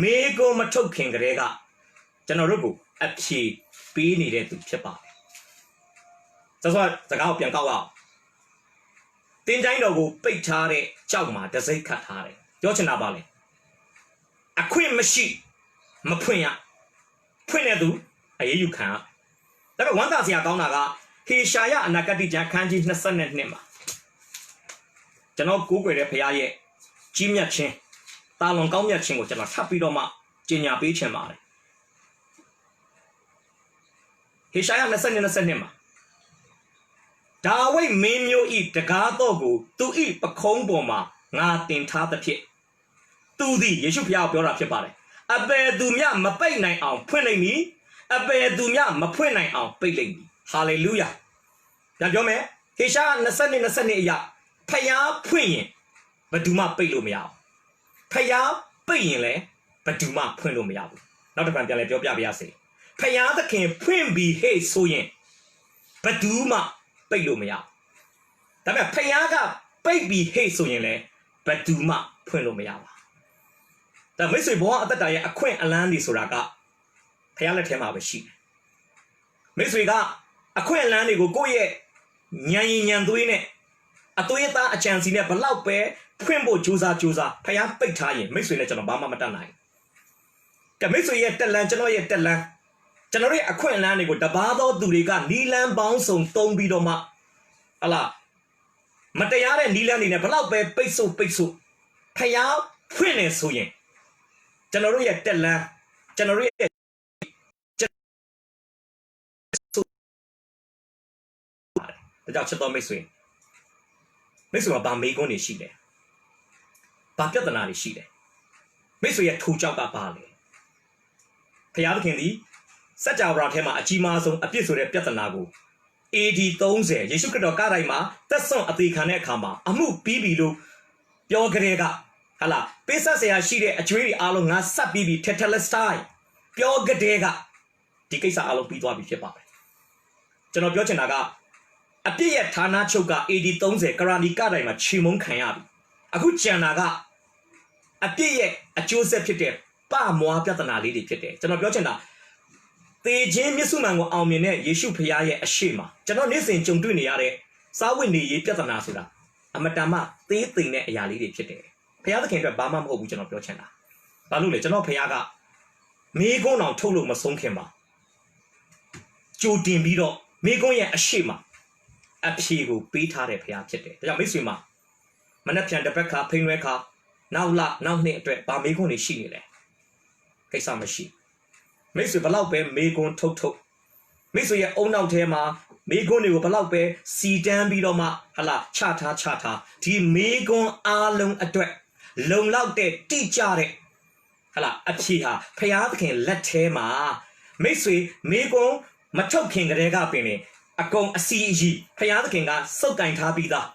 Speaker 1: မေကိုမထုတ်ခင်ကတည်းကကျွန်တော်တို့ကိုအဖြေပေးနေတဲ့သူဖြစ်ပါတယ်ဆိုတော့စကားကိုပြန်ကောက်အောင်တင်းတိုင်းတော်ကိုပိတ်ထားတဲ့ကြောက်မှာတစိမ့်ခတ်ထားတယ်ပြောချင်တာပါလေအခွင့်မရှိမဖွင့်ရဖွင့်တဲ့သူအရေးယူခံရဒါပေမဲ့ဝမ်းသာစရာကောင်းတာကဟေရှာယအနာဂတိကျမ်းခန်းကြီး22မှာကျွန်တော်ကိုးကွယ်တဲ့ဘုရားရဲ့ကြီးမြတ်ခြင်းတာလွန်ကောင်းမြတ်ခြင်းကိုကျွန်တော်ထပ်ပြီးတော့မှကြေညာပေးချင်ပါတယ်ဟေရှာယ22မှာဒါဝိဒ်မင်းမျိုးဤတကားတော့ကိုသူဤပခုံးပေါ်မှာငါတင်ထားသဖြင့်သူသည်ယေရှုဖျားကိုပြောတာဖြစ်ပါတယ်အဘယ်သူမျှမပိတ်နိုင်အောင်ဖွင့်လိုက်မည်အဘယ်သူမျှမဖွင့်နိုင်အောင်ပိတ်လိုက်မည်ဟာလေလုယာပြန်ပြောမယ်ဟေရှာ22အရာဖျားဖွင့်ရင်ဘယ်သူမှပိတ်လို့မရအောင်ဖျားပိတ်ရင်လည်းဘယ်သူမှဖွင့်လို့မရဘူးနောက်တစ်ခါပြန်လဲပြောပြပါရစေဖျားသခင်ဖွင့်ပြီးဟေ့ဆိုရင်ဘယ်သူမှပိတ်လို့မရဒါပေမဲ့ဖျားကပိတ်ပြီးဟေ့ဆိုရင်လည်းဘယ်သူမှဖွင့်လို့မရပါဒါမိတ်ဆွေဘဝအတ္တရဲ့အခွင့်အလန်းတွေဆိုတာကဖျားလက်ထဲမှာပဲရှိတယ်မိတ်ဆွေကအခွင့်အလန်းတွေကိုကိုယ့်ရဲ့ညံရင်ညံသွေးနဲ့အသွေးသားအကြံစီနဲ့ဘလောက်ပဲဖွင့်ဖို့ကြိုးစားဖျားပိတ်ထားရင်မိတ်ဆွေနဲ့ကျွန်တော်ဘာမှမတတ်နိုင်ကမိတ်ဆွေရဲ့တက်လန်းကျွန်တော်ရဲ့တက်လန်းကျွန်တော်ရဲ့အခွင့်အလန်းတွေကိုတပါးသောသူတွေကနီလန်းပေါင်းစုံသုံးပြီးတော့မှဟလာမတရားတဲ့နီလန်းတွေနဲ့ဘလောက်ပဲပိတ်ဆို့ဖျားဖွင့်နေဆိုရင်ကျွန်တော်တို့ရဲ့တက်လန်းကျွန်တော်တို့ရဲ့ဒါကြောင့်ချက်တော်မိတ်ဆွေကဗာမေးခွန်းတွေရှိတယ်ဗာပြဿနာတွေရှိတယ်မိတ်ဆွေရဲ့ထူကြောက်ကပါလေဖျားသခင်သည်စัจ java ထဲမှာအကြီးမားဆုံးအပြစ်ဆိုတဲ့ပြဿနာကို AD 30ယေရှုခရစ်တော်ကတိုင်းမှာသက်ဆွန့်အသေးခံတဲ့အခါမှာအမှုပြီးပြီလို့ပြောကြတဲ့ကဟာလာပေးဆက်ဆရာရှိတဲ့အကျွေးတွေအားလုံးငါဆက်ပြီးပြီထက်ထလက်စတိုင်းပြောကြတဲ့ကဒီကိစ္စအားလုံးပြီးသွားပြီဖြစ်ပါတယ်ကျွန်တော်ပြောချင်တာကအပြစ်ရဲ့ဌာနချုပ်က AD 30ကရာနီကတိုင်းမှာချီမုန်းခံရပြီအခုကျန်တာကအပြစ်ရဲ့အကျိုးဆက်ဖြစ်တဲ့ပမွားပြဿနာလေးတွေဖြစ်တယ်ကျွန်တော်ပြောချင်တာသေခြင်းမြစ်စုမှန်ကိုအောင်မြင်တဲ့ယေရှုဖခင်ရဲ့အရှိမကျွန်တော်နေ့စဉ်ကြုံတွေ့နေရတဲ့စာဝတ်နေရေးပြဿနာဆိုတာအမတန်မှသေးသိမ်တဲ့အရာလေးတွေဖြစ်တယ်ဖခင်သခင်အတွက်ဘာမှမဟုတ်ဘူးကျွန်တော်ပြောချင်တာဘာလို့လဲကျွန်တော်ဖခင်ကမိကုန်းအောင်ထုတ်လို့မဆုံးခင်ပါကြိုတင်ပြီးတော့မိကုန်းရဲ့အရှိမအဖြေကိုပေးထားတဲ့ဖခင်ဖြစ်တယ်ဒါကြောင့်မိတ်ဆွေမှာမနှက်ပြန်တစ်ပတ်ခါဖိနှဲခါနောက်နှစ်အတွက်ဗာမိကုန်းတွေရှိနေတယ်ကိစ္စမရှိမိတ်ဆွေဘလောက်ပဲမေကွန်းထုတ်မိတ်ဆွေရဲ့အုံနောက်ထဲမှာမေကွန်းတွေကိုဘလောက်ပဲစီတန်းပြီးတော့မှဟလာချထားဒီမေကွန်းအားလုံးအတွက်လုံလောက်တဲ့တိကျတဲ့ဟလာအဖြေဟာဖျားသခင်လက်ထဲမှာမိတ်ဆွေမေကွန်းမထုတ်ခင်ကတည်းကပင်လေအကုန်အစီအီဖျားသခင်ကစုပ်ကင်ထားပြီးသား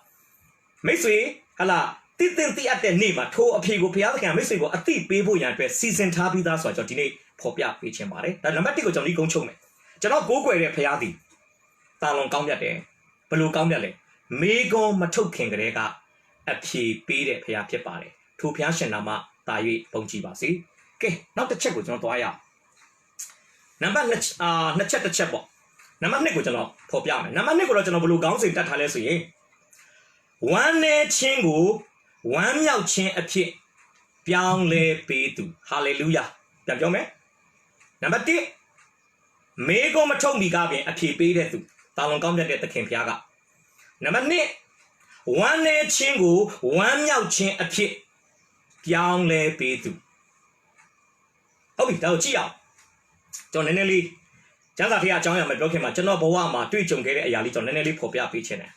Speaker 1: မိတ်ဆွေဟလာတိအပ်တဲ့နေ့မှာထိုအဖြေကိုဖျားသခင်မိတ်ဆွေကိုအသိပေးဖို့ရန်အတွက်စီစဉ်ထားပြီးသားဆိုတော့ကျွန်တော်ဒီနေ့ဖော်ပြပေးခြင်းပါတယ်ဒါနံပါတ်1ကိုကျွန်တော်ဒီကုန်းချုပ်မယ်ကျွန်တော်ကိုးကွယ်တဲ့ဖခင်သည်တာလွန်ကောင်းမြတ်တယ်ဘလို့ကောင်းမြတ်လဲမေကွန်မထုတ်ခင်ကတည်းကအဖြေပေးတဲ့ဖခင်ဖြစ်ပါတယ်ထိုဖခင်ရှင်နာမ တာ၍ပုံကြည့်ပါစေကဲနောက်တစ်ချက်ကိုကျွန်တော်တွားရအောင်နံပါတ်2ချက်တစ်ချက်ပေါ့နံပါတ်2ကိုကျွန်တော်ဖော်ပြမယ်နံပါတ်2ကိုတော့ကျွန်တော်ဘယ်လိုခေါင်းစဉ်တက်ထားလဲဆိုရင်ဝမ်းနေခြင်းကိုဝမ်းမြောက်ခြင်းအဖြစ်ပြောင်းလဲပေးသူဟာလေလုယာပြန်ပြောမယ်နံပါတ်1မေကုံမထုတ်မီကပင်အဖြေပေးတဲ့သူတာဝန်ကောင်းမြတ်တဲ့သခင်ဖျားကနံပါတ်2ဝမ်းနေခြင်းကိုဝမ်းမြောက်ခြင်းအဖြစ်ပြောင်းလဲပေးသူဟုတ်ပြီဒါကိုကြည့်အောင်ကျွန်တော်နည်းနည်းလေးကျမ်းစာထဲအကြောင်းအရာမပြောခင်မှာကျွန်တော်ဘဝမှာတွေ့ကြုံခဲ့တဲ့အရာလေးကျွန်တော်နည်းနည်းလေးဖော်ပြပေးခြင်းတယ်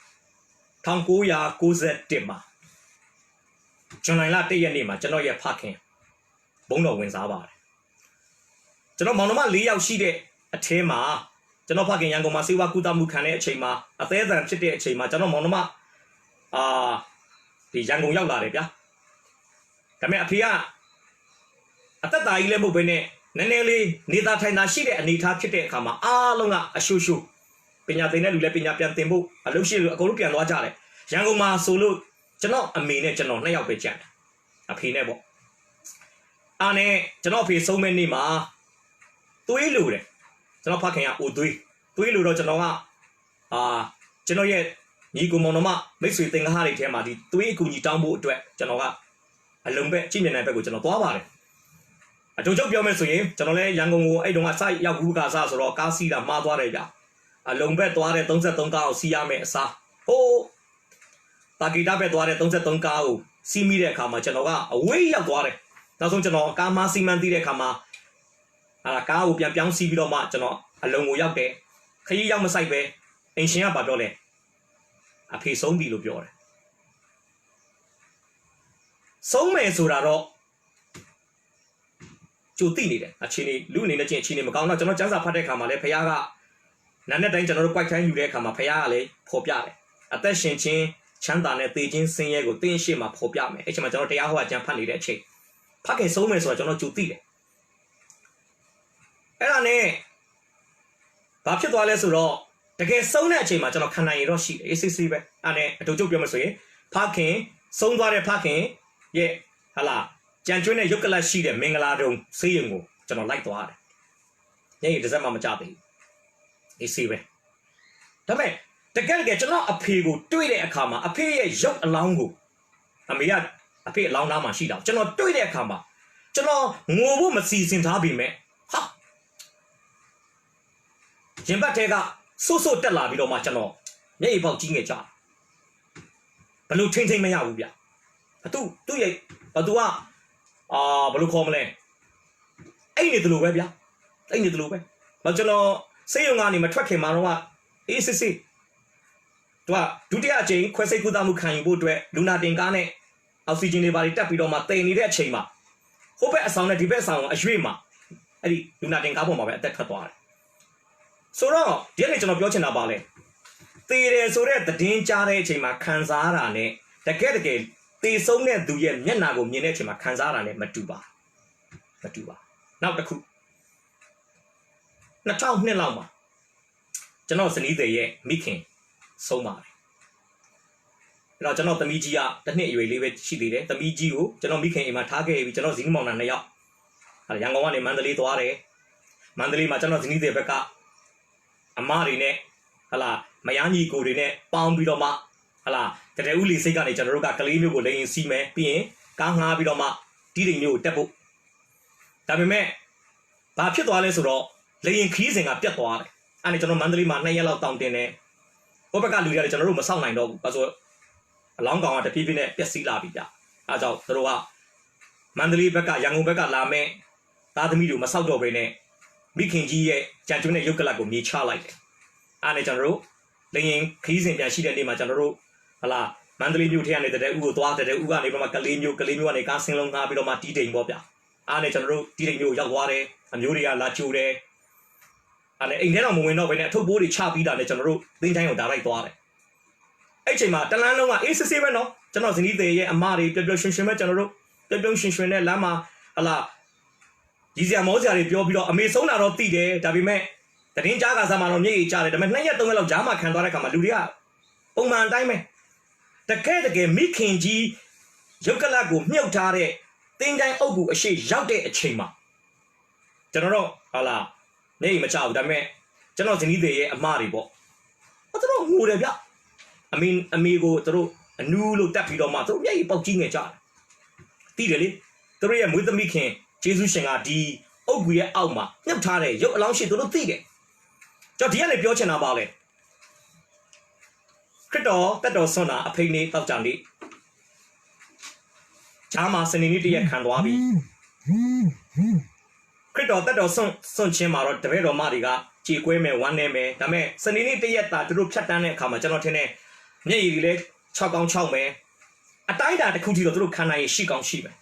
Speaker 1: 1991မှာဇွန်လ1ရက်နေ့မှာကျွန်တော်ရဲ့ဖခင်ဘုန်းတော်ဝင်စားပါတယ်ကျွန်တော်မောင်နှမ4ယောက်ရှိတဲ့အထဲမှာကျွန်တော်ဖခင်ရန်ကုန်မှာစေဝါကူတာမှုခံတဲ့အချိန်မှာအသေးအံဖြစ်တဲ့အချိန်မှာကျွန်တော်မောင်နှမဒီရန်ကုန်ရောက်လာတယ်ဗျာဒါပေမဲ့အဖေကအသက်တာကြီးလည်းမဟုတ်ဘဲနဲ့နည်းနည်းလေးနေသားထိုင်တာရှိတဲ့အနေအထားဖြစ်တဲ့အခါမှာအားလုံးကအရှူရှူပညာသင်တဲ့လူလည်းပညာပြန်သင်ဖို့အလုပ်ရှိလို့အကုန်လုံးပြန်သွားကြတယ်ရန်ကုန်မှာဆိုလို့ကျွန်တော်အမေနဲ့ကျွန်တော်2ယောက်ပဲကြံတယ်အဖေနဲ့ပေါ့အားနဲ့ကျွန်တော်အဖေဆုံးမဲ့နေ့မှာသွေးလိုတယ်ကျွန်တော်ဖခင်ကအိုသွေးလိုတော့ကျွန်တော်ကကျွန်တော်ရဲ့ညီကိုမောင်နှမမိတ်ဆွေသင်္ဃာတွေထဲမှာဒီသွေးအကူကြီးတောင်းဖို့အတွက်ကျွန်တော်ကအလုံးပဲကြည့်မြင်နိုင်ဘက်ကိုကျွန်တော်သွားပါတယ်အတူချုပ်ပြောမယ်ဆိုရင်ကျွန်တော်လည်းရန်ကုန်ကိုအဲ့တုန်းကစရောက်ဘူးကစားဆိုတော့ကားစီးတာမှားသွားတယ်ဗျအလုံးဘက်သွားတဲ့33ကားကိုစီးရမယ်အစားဟိုးတာဂီတာဘက်သွားတဲ့33ကားကိုစီးမိတဲ့အခါမှာကျွန်တော်ကအဝေးရောက်သွားတယ်နောက်ဆုံးကျွန်တော်ကားမစီမံသိတဲ့အခါမှာကားကိုပြန်ပြောင်းစီးပြီးတော့မှကျွန်တော်အလုံးကိုရောက်တယ်ခရီးရောက်မဆိုင်ပဲအင်ရှင်ကပြောလဲအဖေဆုံးပြီလို့ပြောတယ်ဆုံးမယ်ဆိုတာတော့ကြိုသိနေတယ်အခြေအနေလူအနေနဲ့ချင်းအခြေအနေမကောင်းတော့ကျွန်တော်စံစာဖတ်တဲ့အခါမှာလည်းဖခင်ကနာနဲ့တိုင်းကျွန်တော်တို့ quiet time ယူတဲ့အခါမှာဖခင်ကလည်းဖော်ပြတယ်အသက်ရှင်ခြင်းချမ်းသာနဲ့တည်ခြင်းဆင်းရဲကိုတင်းရှိမှဖော်ပြမယ်အဲ့ချိန်မှာကျွန်တော်တရားဟောကြံဖတ်နေတဲ့အချိန်ဖခင်ဆုံးမယ်ဆိုတာကျွန်တော်ကြိုသိတယ်အဲ့ဒါနဲ့ဘာဖြစ်သွားလဲဆိုတော့တကယ်ဆုံးတဲ့အချိန်မှာကျွန်တော်ခံနိုင်ရတော့ရှိတယ်အေးစစ်စစ်ပဲအဲ့နဲ့အတူတူပြောမယ်ဆိုရင်ဖခင်ဆုံးသွားတဲ့ဖခင်ရဲ့ဟာလာကြံကျွန်းတဲ့ရုပ်ကလတ်ရှိတဲ့မင်္ဂလာတုံဆေးရုံကိုကျွန်တော်လိုက်သွားတယ်ညရင်တစ်စက်မှမကြသေးဘူးအေးစစ်ပဲဒါပေမဲ့တကယ်ကျွန်တော်အဖေကိုတွေ့တဲ့အခါမှာအဖေရဲ့ရုပ်အလောင်းကိုအမေကအဖေအလောင်းသားမှာရှိတာကျွန်တော်တွေ့တဲ့အခါမှာကျွန်တော်ငိုဖို့မစီစဉ်ထားပြီမဲ့ဟာရင်ဘတ်ထဲကဆိုးတက်လာပြီးတော့မှကျွန်တော်မျက်ရည်ပေါက်ကြီးငယ်ကြဘလို့ထိမ့်မရဘူးဗျသူ့ရဲ့ဘသူကဘလို့ခေါ်မလဲအဲ့နေတယ်လို့ပဲဗျအဲ့နေတယ်လို့ပဲဘာကျွန်တော်စေးရုံကနေမထွက်ခင်မှာတော့အေးစစ်သူကဒုတိယအကြိမ်ခွဲစိတ်ကူးသားမှုခံယူဖို့အတွက်လူနာတင်ကားနဲ့အောက်ဆီဂျင်တွေပါတက်ပြီးတော့မှတိမ်နေတဲ့အချိန်မှာဟိုဘက်အဆောင်နဲ့ဒီဘက်အဆောင်အရွေ့မှာအဲ့ဒီလူနာတင်ကားပေါ်မှာပဲအသက်ထွက်သွားတယ်ဆိုတော့ဒီနေ့ကျွန်တော်ပြောချင်တာပါလေသေတယ်ဆိုတဲ့သတင်းကြားတဲ့အချိန်မှာခံစားရတာနဲ့တကယ်သေဆုံးတဲ့သူရဲ့မျက်နှာကိုမြင်တဲ့အချိန်မှာခံစားရတာနဲ့မတူပါနောက်တစ်ခု2002လောက်မှာကျွန်တော်ဇနီးသည်ရဲ့မိခင်ဆုံးပါတယ်အဲ့တော့ကျွန်တော်သမီးကြီးကတစ်နှစ်အရွယ်လေးပဲရှိသေးတယ်သမီးကြီးကိုကျွန်တော်မိခင်အိမ်မှာထားခဲ့ပြီးကျွန်တော်ဇနီးမောင်နှံ2ယောက်ရန်ကုန်ကနေမန္တလေးသွားတယ်မန္တလေးမှာကျွန်တော်ဇနီးသည်ဘက်ကအမတွေနဲ့ဟလာမယားညီကိုတွေနဲ့ပေါင်းပြီးတော့မှဟလာတတဲဦးလီစိတ်ကနေကျွန်တော်တို့ကကလေးမျိုးကိုလိန်စီးမယ်ပြီးရင်ကားငှားပြီးတော့မှတီးတိမ်မျိုးကိုတက်ဖို့ဒါပေမဲ့ဘာဖြစ်သွားလဲဆိုတော့လိန်ခီးစဉ်ကပြတ်သွားတယ်အဲ့ဒါကျွန်တော်မန္တလေးမှာ2ရက်လောက်တောင်းတင်တယ်ဘိုးဘက်ကလူတွေကကျွန်တော်တို့မစောင့်နိုင်တော့ဘူးဘာလို့အလောင်းကောင်ကတပြေးပြေးနဲ့ပျက်စီးလာပြီဗျအဲဒါကြောင့်သူတို့ကမန္တလေးဘက်ကရန်ကုန်ဘက်ကလာမဲ့သားသမီးတွေမစောက်တော့ဘဲနဲ့မိခင်ကြီးရဲ့ကြံကျွန်းတဲ့ရုပ်ကလပ်ကိုမြေချလိုက်တယ်အားနဲ့ကျွန်တော်တို့လင်းရင်ခီးစဉ်ပြန်ရှိတဲ့နေ့မှာကျွန်တော်တို့ဟလာမန္တလေးမြို့ထဲကနေတဲ့ဦးကိုသွားတဲ့ဦးကနေမှကလေးမျိုးကနေကားဆင်းလုံးသားပြီးတော့မှတီးတိမ်ပေါ့ဗျအားနဲ့ကျွန်တော်တို့တီးတိမ်မျိုးရောက်သွားတယ်အမျိုးတွေကလာကြိုတယ်အားနဲ့အိမ်ထဲတော့မဝင်တော့ဘဲနဲ့အထုပ်ပိုးတွေချပြီးတာနဲ့ကျွန်တော်တို့သင်းတိုင်းကိုဓာတ်လိုက်သွားတယ်အဲ့ချိန်မှာတလန်းလုံးကအေးစစ်စစ်ပဲနော်ကျွန်တော်ဇနီးသေးရဲ့အမတွေပျော်ပျော်ရွှင်ရွှင်ပဲကျွန်တော်တို့ပျော်ပျော်ရွှင်ရွှင်နဲ့လမ်းမှာဟလာကြီးစရာမောစရာတွေပြောပြီးတော့အမေဆုံးတာတော့သိတယ်ဒါပေမဲ့တရင်ကြားကစားမှတော့မျက်ရည်ကျတယ်ဒါပေမဲ့2ရက်3ရက်လောက်ကြားမှခံသွားတဲ့ခါမှာလူတွေကပုံမှန်အတိုင်းပဲတကယ်မိခင်ကြီးရုပ်ကလပ်ကိုမြုပ်ထားတဲ့ တင်းတိုင်းအုပ်ကူအရှိရောက်တဲ့အချိန်မှာကျွန်တော်တို့ဟာလာနေမချဘူးဒါပေမဲ့ကျွန်တော်ဇနီးတွေရဲ့အမတွေပေါ့သူတို့ငိုတယ်ဗျအမေကိုသူတို့အနူးလို့တက်ပြီးတော့မှသူတို့မျက်ရည်ပေါက်ကြီးငယ်ကြတယ်တီးတယ်လေသူတို့ရဲ့မွေးသမီးခင်ဂျေဇုရှင်ကဒီအုပ်ကူရဲ့အောက်မှာညှပ်ထားတဲ့ရုပ်အလောင်းရှိသူတို့သိတယ်ကျွန်တော်ဒီကနေပြောချင်တာပါလေခရစ်တော်တက်တော်ဆွမ်းတာအဖိနေတောက်ကြနေဂျားမှာစနေနေ့တရက်ခံသွားပြီခရစ်တော်တက်တော်ဆွမ်းချင်းမှာတော့တပည့်တော်မတွေကကြေကွဲမယ်ဝမ်းနေမယ်ဒါပေမဲ့စနေနေ့တရက်တာသူတို့ဖြတ်တန်းတဲ့အခါမှာကျွန်တော်ထင်တယ်မျက်ရည်တွေလည်း6ကောင်း6မယ်အတိုင်းတာတစ်ခုထိတော့သူတို့ခံနိုင်ရရှိကောင်းရှိမယ်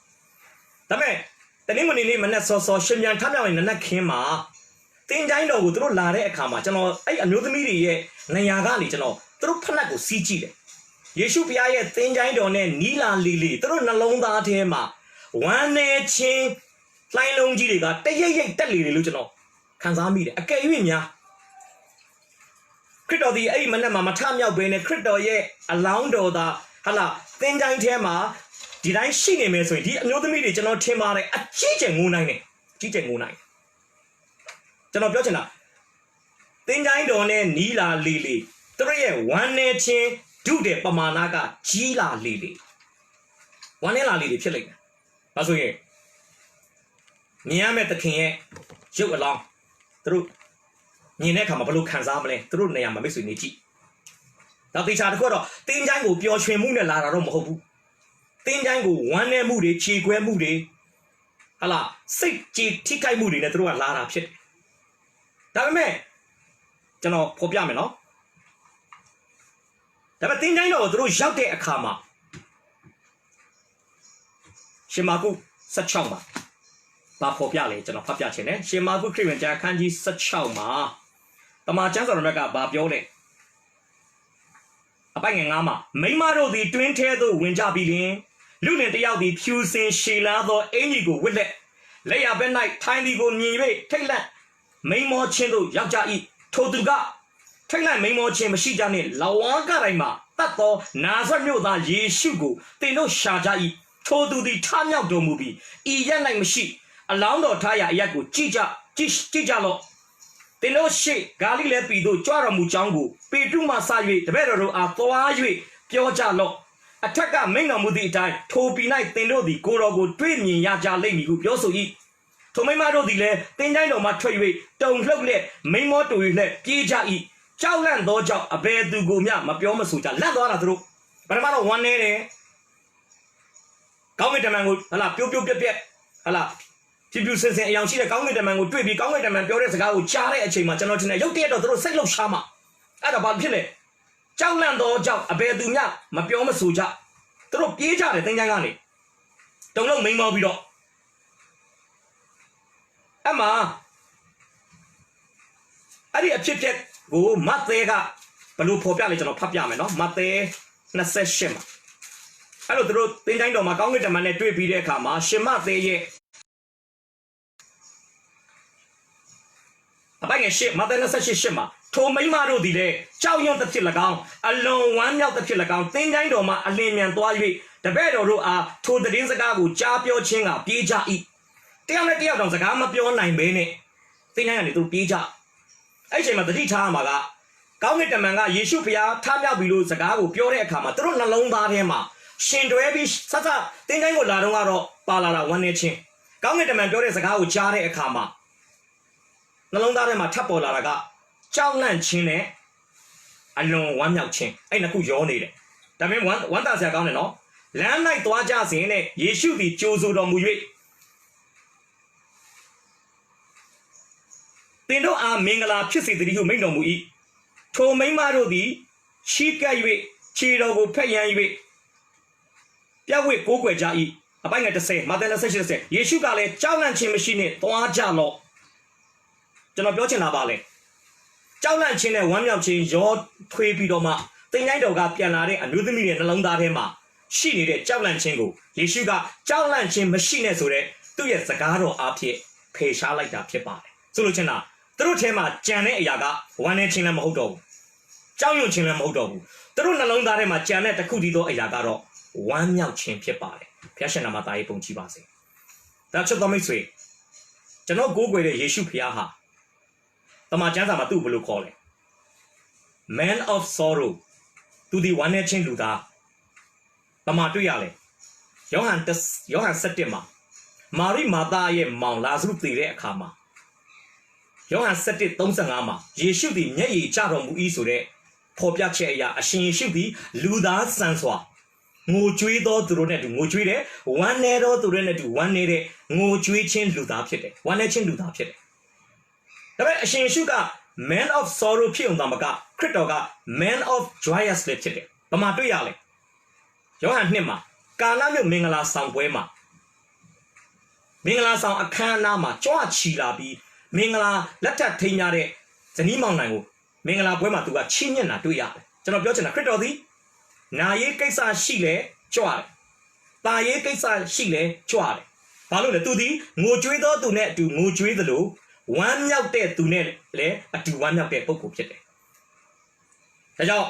Speaker 1: ဒါပေမဲ့တနေ့မနေ့မနေ့စောရှင်ပြန်ထမြောက်ရင်နနက်ခင်းမှာတင်းတိုင်းတော်ကိုသူတို့လာတဲ့အခါမှာကျွန်တော်အဲ့အမျိုးသမီးတွေရဲ့နေရာကနေကျွန်တော်သူတို့ဖက်လက်ကိုစီးကြည့်တယ်ယေရှုဘုရားရဲ့တင်းတိုင်းတော်နဲ့နီလာလီလီသူတို့နှလုံးသားထဲမှာဝမ်းနေခြင်းလိုင်းလုံးကြီးတွေကတရိပ်ရိပ်တက်လေတယ်လို့ကျွန်တော်ခံစားမိတယ်အကယ်၍များခရစ်တော်ဒီအဲ့ဒီမနေ့မှာမထမြောက်ဘဲနဲ့ခရစ်တော်ရဲ့အလောင်းတော်သာဟာလာတင်းတိုင်းထဲမှာဒီတိုင်းရှိနေမယ်ဆိုရင်ဒီအမျိုးသမီးတွေကျွန်တော်ထင်ပါတယ်အကြီးကျယ်ငိုနိုင်တယ်ကြီးကျယ်ငိုနိုင်ကျွန်တော်ပြောချင်တာတင်းတိုင်းတော်နဲ့နီလာလီလီသူတို့ရဲ့ဝမ်းနေခြင်းဒုတဲ့ပမာဏကကြီးလာလီလီဝမ်းနေလာလီလီဖြစ်လိမ့်မယ်ဒါဆိုရင်မြင်ရမယ့်သခင်ရဲ့ရုပ်အလောင်းသူတို့မြင်တဲ့အခါမှာဘယ်လိုခံစားမလဲသူတို့နေရာမှာမိတ်ဆွေနေကြည့်နောက်တေချာတစ်ခုတော့တင်းတိုင်းကိုပျော်ရွှင်မှုနဲ့လာတာတော့မဟုတ်ဘူးတင်းတိုင်းကိုဝမ်းနေမှုတွေခြေခွဲမှုတွေဟာလာစိတ်ကြည်ထိခိုက်မှုတွေနဲ့သူတို့ကလာတာဖြစ်တယ်ဒါပေမဲ့ကျွန်တော်ဖော်ပြမယ်နော်ဒါပေမဲ့တင်းတိုင်းတော့သူတို့ရောက်တဲ့အခါမှာရှင်မာကု16မှာဘာဖော်ပြလဲကျွန်တော်ဖတ်ပြချင်တယ်ရှင်မာကုခရစ်ဝင်ကျမ်းအခန်းကြီး16မှာတမန်ကျမ်းစာတော်မြတ်ကဘာပြောလဲအပိုင်ငယ်9မှာမိမတို့သည်တွင်းထဲသို့ဝင်ကြပြီးလျှင်လူလင်တယောက်သည်ဖြူစင်ရှည်လားသောအင်ကြီးကိုဝတ်လက်ရဘက်၌ထိုင်သည်ကိုမြင်၍ထိတ်လန့်မိန်မောချင်းတို့ရောက်ကြ၏ထိုသူကထိတ်လန့်မိန်မောချင်းမရှိကြနှင့်လဝါကတိုင်းမှာတတ်သောနာဇရက်မြို့သားယေရှုကိုတင်တို့ရှာကြ၏ထိုသူသည်ထမြောက်တော်မူပြီးဤရက်၌မရှိအလောင်းတော်ထားရာအရက်ကိုကြည့်ကြလော့တင်တို့ရှိဂါလိလဲပြည်သို့ကြွတော်မူကြောင်းကိုပေတရုမှစ၍တပည့်တော်တို့အားသွား၍ပြောကြလော့အထက်ကမိန်တော်မူသည့်အတိုင်းထိုပြည်၌တင်တို့သည်ကိုတော်ကိုတွေ့မြင်ရကြလိမ့်မည်ဟုပြောဆို၏ထိုမိမတို့သည်လည်းတင်းတိုင်းတော်မှထွက်၍တုံလှုပ်လက်မိမောတူ၍လက်ပြေးကြ၏ကြောက်လန့်သောကြောင့်အဘယ်သူကိုမျှမပြောမဆိုကြလန့်သွားတာသူတို့ဘာမှတော့ဝမ်းနေတယ်ကောင်းကင်တမန်ကိုဟလာပြိုးပြက်ဟလာဖြူစင်အယောင်ရှိတဲ့ကောင်းကင်တမန်ကိုတွေ့ပြီးကောင်းကင်တမန်ပြောတဲ့စကားကိုကြားတဲ့အချိန်မှာကျွန်တော်ထင်တယ်ရုပ်တရက်တော့သူတို့စိတ်လှုပ်ရှားမှအဲ့ဒါဘာဖြစ်လဲကြောက်လန့်သောကြောင့်အဘယ်သူမျှမပြောမဆိုကြသူတို့ပြေးကြတယ်တင်းတိုင်းကနေတုံလုံးမိန်မောပြီးတော့အမအဲ့ဒီအဖြစ်ကိုမဿဲကဘယ်လိုဖော်ပြလဲကျွန်တော်ဖတ်ပြမယ်နော်မဿဲ28မှာအဲ့လိုသူတို့တင်းတိုင်းတော်မှာကောင်းကင်တမန်နဲ့တွေ့ပြီးတဲ့အခါမှာရှင်မဿဲရဲ့အပိုင်ငယ်8မဿဲ28မှာထိုမိန်းမတို့သည်လည်းကြောက်ရွံ့သဖြင့်၎င်းအလွန်ဝမ်းမြောက်သဖြင့်၎င်းတင်းတိုင်းတော်မှာအလင်းမြန်သွား၍တပည့်တော်တို့အားထိုသတင်းစကားကိုကြားပြောခြင်းကပြေးကြ၏တယောက်နဲ့တယောက်တော့စကားမပြောနိုင်ဘဲနဲ့တင်းတိုင်းကနေသူပြေးကြအဲ့ချိန်မှာတတိထားမှာကကောင်းကင်တမန်ကယေရှုဖျားထားမြောက်ပြီလို့စကားကိုပြောတဲ့အခါမှာသူတို့နှလုံးသားထဲမှာရှင်တွဲပြီးစတင်းတိုင်းကိုလာတော့ကတော့ပါလာတာဝမ်းနေခြင်းကောင်းကင်တမန်ပြောတဲ့စကားကိုကြားတဲ့အခါမှာနှလုံးသားထဲမှာထပ်ပေါ်လာတာကကြောက်လန့်ခြင်းနဲ့အလွန်ဝမ်းမြောက်ခြင်းအဲ့နှစ်ခုရောနေတယ်ဒါပေမဲ့ဝမ်းသာစရာကောင်းတယ်နော်လမ်း၌သွားကြစဉ်နဲ့ယေရှုသည်ကြိုဆိုတော်မူ၍တင်တို့အားမင်္ဂလာဖြစ်စေတည်းဟုမိန့်တော်မူ၏ထိုမိန်းမတို့သည်ချီးကပ်၍ခြေတော်ကိုဖက်ယမ်း၍ပြဝိကိုးကွယ်ကြ၏အပိုင်ငယ်30မာသဲ28ယေရှုကလည်းကြောက်လန့်ခြင်းမရှိနှင့်သွားကြလော့ကျွန်တော်ပြောချင်တာပါလေကြောက်လန့်ခြင်းနဲ့ဝမ်းမြောက်ခြင်းရောထွေးပြီးတော့မှတင်တိုင်းတော်ကပြန်လာတဲ့အမျိုးသမီးရဲ့နှလုံးသားထဲမှာရှိနေတဲ့ကြောက်လန့်ခြင်းကိုယေရှုကကြောက်လန့်ခြင်းမရှိနဲ့ဆိုတဲ့သူ့ရဲ့စကားတော်အားဖြင့်ဖယ်ရှားလိုက်တာဖြစ်ပါတယ်ဆိုလိုချင်တာသူတို့ထဲမှာကြံတဲ့အရာကဝမ်းနေခြင်းလည်းမဟုတ်တော့ဘူးကြောက်ရွံ့ခြင်းလည်းမဟုတ်တော့ဘူးသူတို့နှလုံးသားထဲမှာကြံတဲ့တစ်ခုတည်းသောအရာကတော့ဝမ်းမြောက်ခြင်းဖြစ်ပါတယ်ဘုရားရှင်နာမသားရေးပုံကြည်ပါစေ ဒါချက်တော်မိတ်ဆွေကျွန်တော်ကိုးကွယ်တဲ့ယေရှုဖခင်ဟာတမန်ကျမ်းစာမှာသူ့ဘယ်လိုခေါ်လဲ Man of sorrow သူဒီဝမ်းနဲ့ချင်းလူသားတမန်တွေ့ရလဲယောဟန်7မှာမာရိမာသားရဲ့မောင်လာဇရုတည်တဲ့အခါမှာယောဟန်7:35မှာယေရှုသည်မျက်ရည်ကျတော်မူ၏ဆိုတဲ့ဖော်ပြချက်အရာအရှင်ယေရှုသည်လူသားဆန်စွာငိုကြွေးသောသူတို့နဲ့တူငိုကြွေးတယ်ဝမ်းနေသောသူတို့နဲ့တူဝမ်းနေတဲ့ငိုကြွေးခြင်းလူသားဖြစ်တယ်ဝမ်းနေခြင်းလူသားဖြစ်တယ်ဒါပေမဲ့အရှင်ယေရှုက Man of sorrow ဖြစ်အောင်သာမကခရစ်တော်က Man of joyous လည်းဖြစ်တယ်ဘာမှတွေ့ရလဲယောဟန်2မှာကာလမြို့မင်္ဂလာဆောင်ပွဲမှာမင်္ဂလာဆောင်အခမ်းအနားမှာကြွချီလာပြီးမင်္ဂလာလက်ထပ်ထိန်းရတဲ့ဇနီးမောင်နှံကိုမင်္ဂလာပွဲမှာသူကချီးမြှင့်တာတွေ့ရတယ်ကျွန်တော်ပြောချင်တာခရစ်တော်သည်နာရေးကိစ္စရှိလဲကြွတယ်။တာရေးကိစ္စရှိလဲကြွတယ်။ဘာလို့လဲသူသည်ငိုကြွေးသောသူနဲ့အတူငိုကြွေးသလိုဝမ်းမြောက်တဲ့သူနဲ့လည်းအတူဝမ်းမြောက်တဲ့ပုဂ္ဂိုလ်ဖြစ်တယ်။ဒါကြောင့်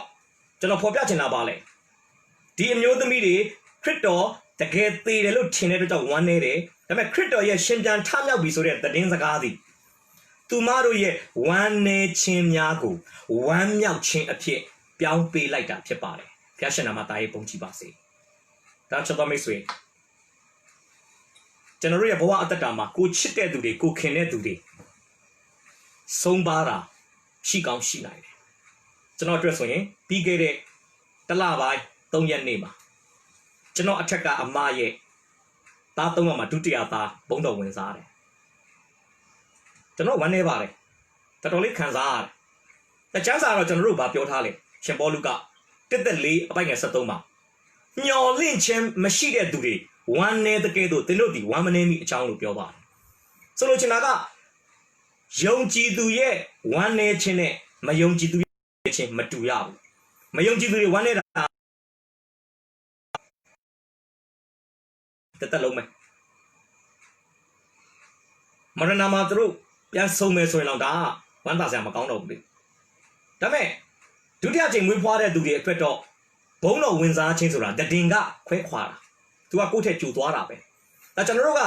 Speaker 1: ကျွန်တော်ဖော်ပြချင်တာပါလေ။ဒီအမျိုးသမီးတွေခရစ်တော်တကယ်သေတယ်လို့ထင်တဲ့အတွက်ကြောင့်ဝမ်းနေတယ်။ဒါပေမဲ့ခရစ်တော်ရဲ့ရှင်ပြန်ထမြောက်ပြီဆိုတဲ့သတင်းစကားသည်သူမတို့ရဲ့ဝမ်းနေခြင်းများကိုဝမ်းမြောက်ခြင်းအဖြစ်ပြောင်းပေးလိုက်တာဖြစ်ပါတယ်။ဘုရားရှင်နာမသားရဲ့ပုံကြည့်ပါစေ။ဒါချက်တော်မိတ်ဆွေကျွန်တော်ရဲ့ဘဝအတ္တမှာကိုချစ်တဲ့သူတွေကိုခင်တဲ့သူတွေဆုံးပါတာရှိကောင်းရှိနိုင်တယ်။ကျွန်တော်အတွက်ဆိုရင်ပြီးခဲ့တဲ့တစ်လပိုင်း3ရက်နေ့မှာကျွန်တော်အထက်ကအမရဲ့သား3ယောက်မှာဒုတိယသားဘုံတော်ဝင်စားတယ်ကျွန်တော်ဝမ်းနေပါတယ်တော်တော်လေးခံစားရတယ်။တချမ်းစာတော့ကျွန်တော်တို့ဗာပြောထားလေရှင်ပေါလုက1:4အပိုင်ငယ်73မှာညှော်လင့်ခြင်းမရှိတဲ့သူတွေဝမ်းနေတဲ့ကဲ့သို့သင်တို့ဒီဝမ်းမနေမိအကြောင်းလို့ပြောပါတယ်။ဆိုလိုချင်တာကယုံကြည်သူရဲ့ဝမ်းနေခြင်းနဲ့မယုံကြည်သူရဲ့ခြင်းမတူရဘူး။မယုံကြည်သူတွေဝမ်းနေတာတက်လုံးမယ်။မရဏမှာသူတို့ပြန်ဆုံးမယ်ဆိုရင်တော့ဒါဝမ်းသာစရာမကောင်းတော့ဘူးလေ။ဒါပေမဲ့ဒုတိယချိန်မွေးဖွားတဲ့သူတွေအတွက်တော့ဘုံတော်ဝင်စားခြင်းဆိုတာတည်င်ကခွဲခွာတာသူကကိုယ့်ထက်ကြိုသွားတာပဲဒါကျွန်တော်တို့က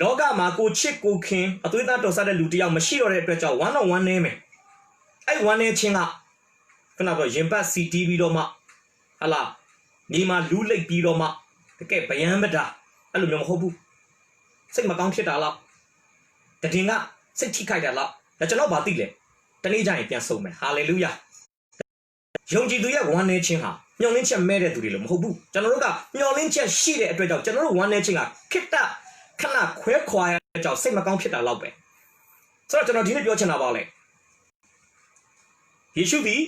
Speaker 1: လောကမှာကိုချစ်ကိုခင်အသွေးသားတော်စားတဲ့လူတယောက်မရှိတော့တဲ့အတွက်ကြောင့်ဝမ်းတော်ဝမ်းနေမယ်အဲ့ဝမ်းနေခြင်းကခဏတော့ရင်ပတ်စီတီးပြီးတော့မှဟလာညီမလူးလိတ်ပြီးတော့မှတကယ်ဗျံပဒါအဲ့လိုမျိုးမဟုတ်ဘူးစိတ်မကောင်းဖြစ်တာလားတည်င်ကစိတ်ထိခိုက်တာလားဒါကျွန်တော်ဗာသိလေတနေ့ကျရင်ပြန်ဆုံးမယ်ဟာလေလုယာယုံကြည်သူရဲ့ဝမ်းနေခြင်းဟာမျောလင်းချက်မဲ့တဲ့သူတွေလို့မဟုတ်ဘူးကျွန်တော်တို့ကမျောလင်းချက်ရှိတဲ့အတွက်ကြောင့်ကျွန်တော်တို့ဝမ်းနေခြင်းကခိတ္တခဏခွဲခွာရတဲ့ကြောင့်စိတ်မကောင်းဖြစ်တာလောက်ပဲဆိုတော့ကျွန်တော်ဒီနေ့ပြောချင်တာပါလေယေရှုသည်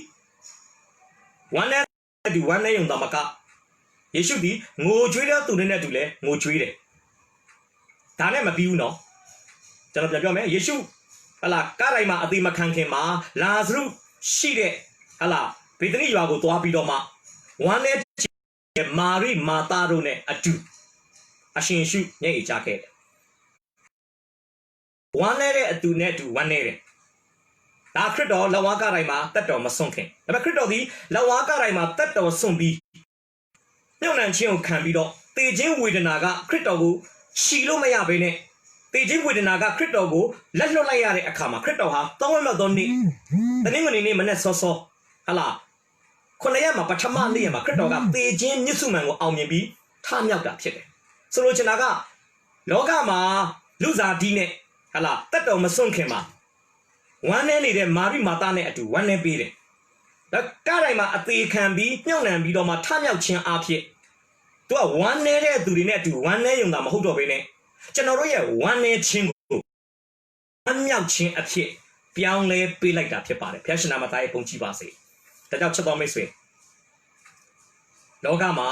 Speaker 1: ဝမ်းနေုံတမကယေရှုသည်ငိုကြွေးတဲ့သူတွေနဲ့တူလဲငိုကြွေးတယ်ဒါနဲ့မပြီးဘူးနော်ကျွန်တော်ပြန်ပြောမယ်ယေရှုဟလာကားတိုင်းမှာအသေးမခံခင်မှာလာဇရုရှိတဲ့ဟလာဗေသနိရွာကိုသွားပြီးတော့မှဝမ်းနဲ့မာရိမာသားတို့နဲ့အတူအရှင်ရှုမျက်ရည်ကျခဲ့တယ်ဝမ်းနဲ့တဲ့အတူနဲ့အတူဝမ်းနေတယ်ဒါခရစ်တော်လက်ဝါးကားတိုင်းမှာတက်တော်မစွန့်ခင်ဒါပေမဲ့ခရစ်တော်သည်လက်ဝါးကားတိုင်းမှာတက်တော်စွန့်ပြီးမြုပ်နှံခြင်းကိုခံပြီးတော့တေခြင်းဝေဒနာကခရစ်တော်ကိုခြီလို့မရဘဲနဲ့တေခြင်းဝေဒနာကခရစ်တော်ကိုလက်လွတ်လိုက်ရတဲ့အခါမှာခရစ်တော်ဟာတောင်းဝဲမြောက်သောနေ့တနင်္ဂနွေနေ့မနေ့စောစောဟလာခုနှစ်ရက်မှာပထမနေ့ရက်မှာခရစ်တော်ကသေခြင်းမြစ်စုမှန်ကိုအောင်မြင်ပြီးထမြောက်တာဖြစ်တယ်။ဆိုလိုချင်တာကလောကမှာလူစားဒီနဲ့ဟလာတက်တော်မစွန့်ခင်မှာဝမ်းနေနေတဲ့မာရိမာသားနဲ့အတူဝမ်းနေပေးတယ်။ဒါကားတိုင်းမှာအသေးခံပြီးမြုပ်နှံပြီးတော့မှထမြောက်ခြင်းအဖြစ်သူကဝမ်းနေတဲ့သူတွေနဲ့အတူဝမ်းနေရုံသာမဟုတ်တော့ဘဲနဲ့ကျွန်တော်တို့ရဲ့ဝမ်းနေခြင်းကိုဝမ်းမြောက်ခြင်းအဖြစ်ပြောင်းလဲပေးလိုက်တာဖြစ်ပါတယ်။ဘုရားရှင်နာမသားရဲ့ပုံကြည့်ပါစေ။ဒါကြောင့်ချက်တော်မိတ်ဆွေလောကမှာ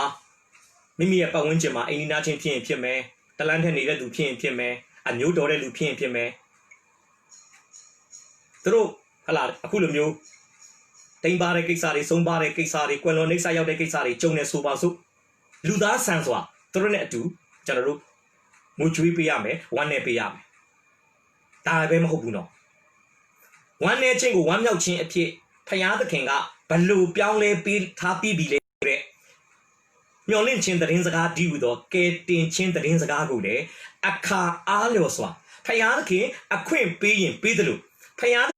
Speaker 1: မိမိရဲ့ပတ်ဝန်းကျင်မှာအိမ်နီးနားချင်းဖြစ်ရင်ဖြစ်မယ်တလန်းထက်နေတဲ့သူဖြစ်ရင်ဖြစ်မယ်အမျိုးတော်တဲ့လူဖြစ်ရင်ဖြစ်မယ်သူတို့ဟလာအခုလိုမျိုးတိမ်ပါတဲ့ကိစ္စတွေဆုံးပါတဲ့ကိစ္စတွေကွယ်လွန်နှိမ့်ဆက်ရောက်တဲ့ကိစ္စတွေကြုံနေဆိုပါစို့လူသားဆန်စွာသူတို့နဲ့အတူကျွန်တော်တို့ငိုကြွေးပေးရမယ်ဝမ်းနဲ့ပေးရမယ်ဒါပဲမဟုတ်ဘူးနော်ဝမ်းနဲ့ခြင်းကိုဝမ်းမြောက်ခြင်းအဖြစ်ဖယားသခင်ကဘလို့ပြောင်းလဲပေးထားပြီးပြီလေတဲ့ မျောလင့်ချင်းတရင်စကားဒီဟုသောကဲတင်ချင်းတရင်စကားကိုလည်းအခါအားလျော်စွာဖယားသခင်အခွင့်ပေးရင်ပေးတယ်လို့ဖယား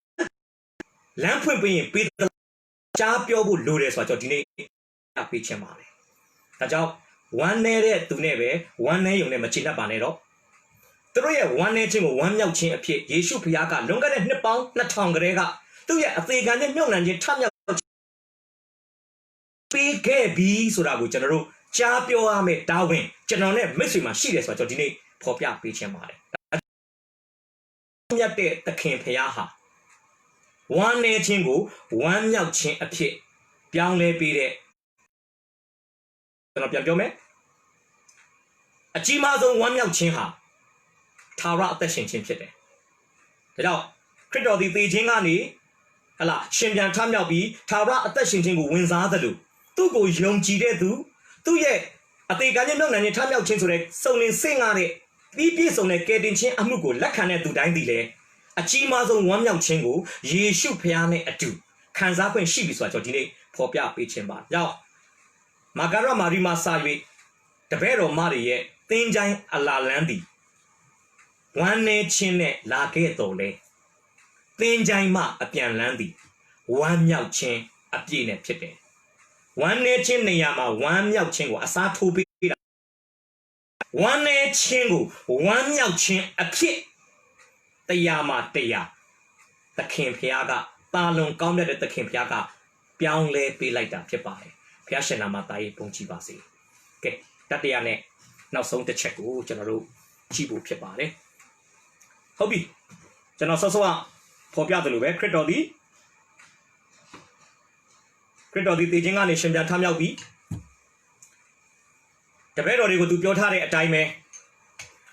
Speaker 1: လမ်းဖွင့်ပေးရင်ပေးတယ်ကြားပြောဖို့လိုတယ်ဆိုတော့ဒီနေ့ပေးချင်ပါတယ်ဒါကြောင့်ဝမ်းနေတဲ့သူနဲ့ပဲဝမ်းနေုံနဲ့မချင်တတ်ပါနဲ့တော့သူတို့ရဲ့ဝမ်းနေခြင်းကိုဝမ်းမြောက်ခြင်းအဖြစ်ယေရှုဖခင်ကလွန်ခဲ့တဲ့နှစ်ပေါင်း2000ကတည်းကသူ့ရဲ့အသေးခံနဲ့မြုပ်နှံခြင်းထမြောက်ပေးခဲ့ပြီဆိုတာကိုကျွန်တော်တို့ကြားပြောရမယ်တာဝန်ကျွန်တော်နဲ့မိတ်ဆွေမှာရှိတယ်ဆိုတော့ဒီနေ့ဖော်ပြပေးခြင်းပါတယ်မြတ်တဲ့သခင်ဖခင်ဟာဝမ်းနေခြင်းကိုဝမ်းမြောက်ခြင်းအဖြစ်ပြောင်းလဲပေးတဲ့ကျွန်တော်ပြန်ပြောမယ်အကြီးမားဆုံးဝမ်းမြောက်ခြင်းဟာထာဝရအသက်ရှင်ခြင်းဖြစ်တယ်ဒါကြောင့်ခရစ်တော်သည်သေခြင်းကနေဟလာရှင်ပြန်ထမြောက်ပြီးထာဝရအသက်ရှင်ခြင်းကိုဝင်စားသလိုသူ့ကိုယုံကြည်တဲ့သူသူ့ရဲ့အသေးခံခြင်းနှုတ်နိုင်ခြင်းထမြောက်ခြင်းဆိုတဲ့စုံလင်စင်ကားတဲ့ပြီးပြည့်စုံတဲ့ကယ်တင်ခြင်းအမှုကိုလက်ခံတဲ့သူတိုင်းသည်လည်းအကြီးမားဆုံးဝမ်းမြောက်ခြင်းကိုယေရှုဖခင်နဲ့အတူခံစားခွင့်ရှိပြီဆိုတာကျွန်တော်ဒီနေ့ဖော်ပြပေးခြင်းပါ။ကြောင့်မာဂရမာရီမာစာ၍တပည့်တော်မတွေရဲ့သင်ချိုင်းအလာလန်းသည်ဝမ်းနေခြင်းနဲ့လာခဲ့တော်လဲသင်ချိုင်းမှအပြန်လန်းသည်ဝမ်းမြောက်ခြင်းအပြည့်နဲ့ဖြစ်တယ်။ဝမ်းနေခြင်းနေရာမှာဝမ်းမြောက်ခြင်းကိုအစားထိုးပေးတာဝမ်းနေခြင်းကိုဝမ်းမြောက်ခြင်းအဖြစ်တရားမှာတရားသခင်ဖျားကတာလွန်ကောင်းတဲ့သခင်ဖျားကပြောင်းလဲပေးလိုက်တာဖြစ်ပါတယ်။ဖျားရှင်နာမသားရေးပုံကြည့်ပါစေ။ကဲတတရားနဲ့နောက်ဆုံးတစ်ချက်ကိုကျွန်တော်တို့ကြည့်ဖို့ဖြစ်ပါတယ်။ဟုတ်ပြီကျွန်တော်စောစောကဖော်ပြတယ်လို့ပဲခရစ်တော်သည်တည်ခြင်းကနေရှင်ပြန်ထမြောက်ပြီးတပည့်တော်တွေကိုသူပြောထားတဲ့အတိုင်းပဲ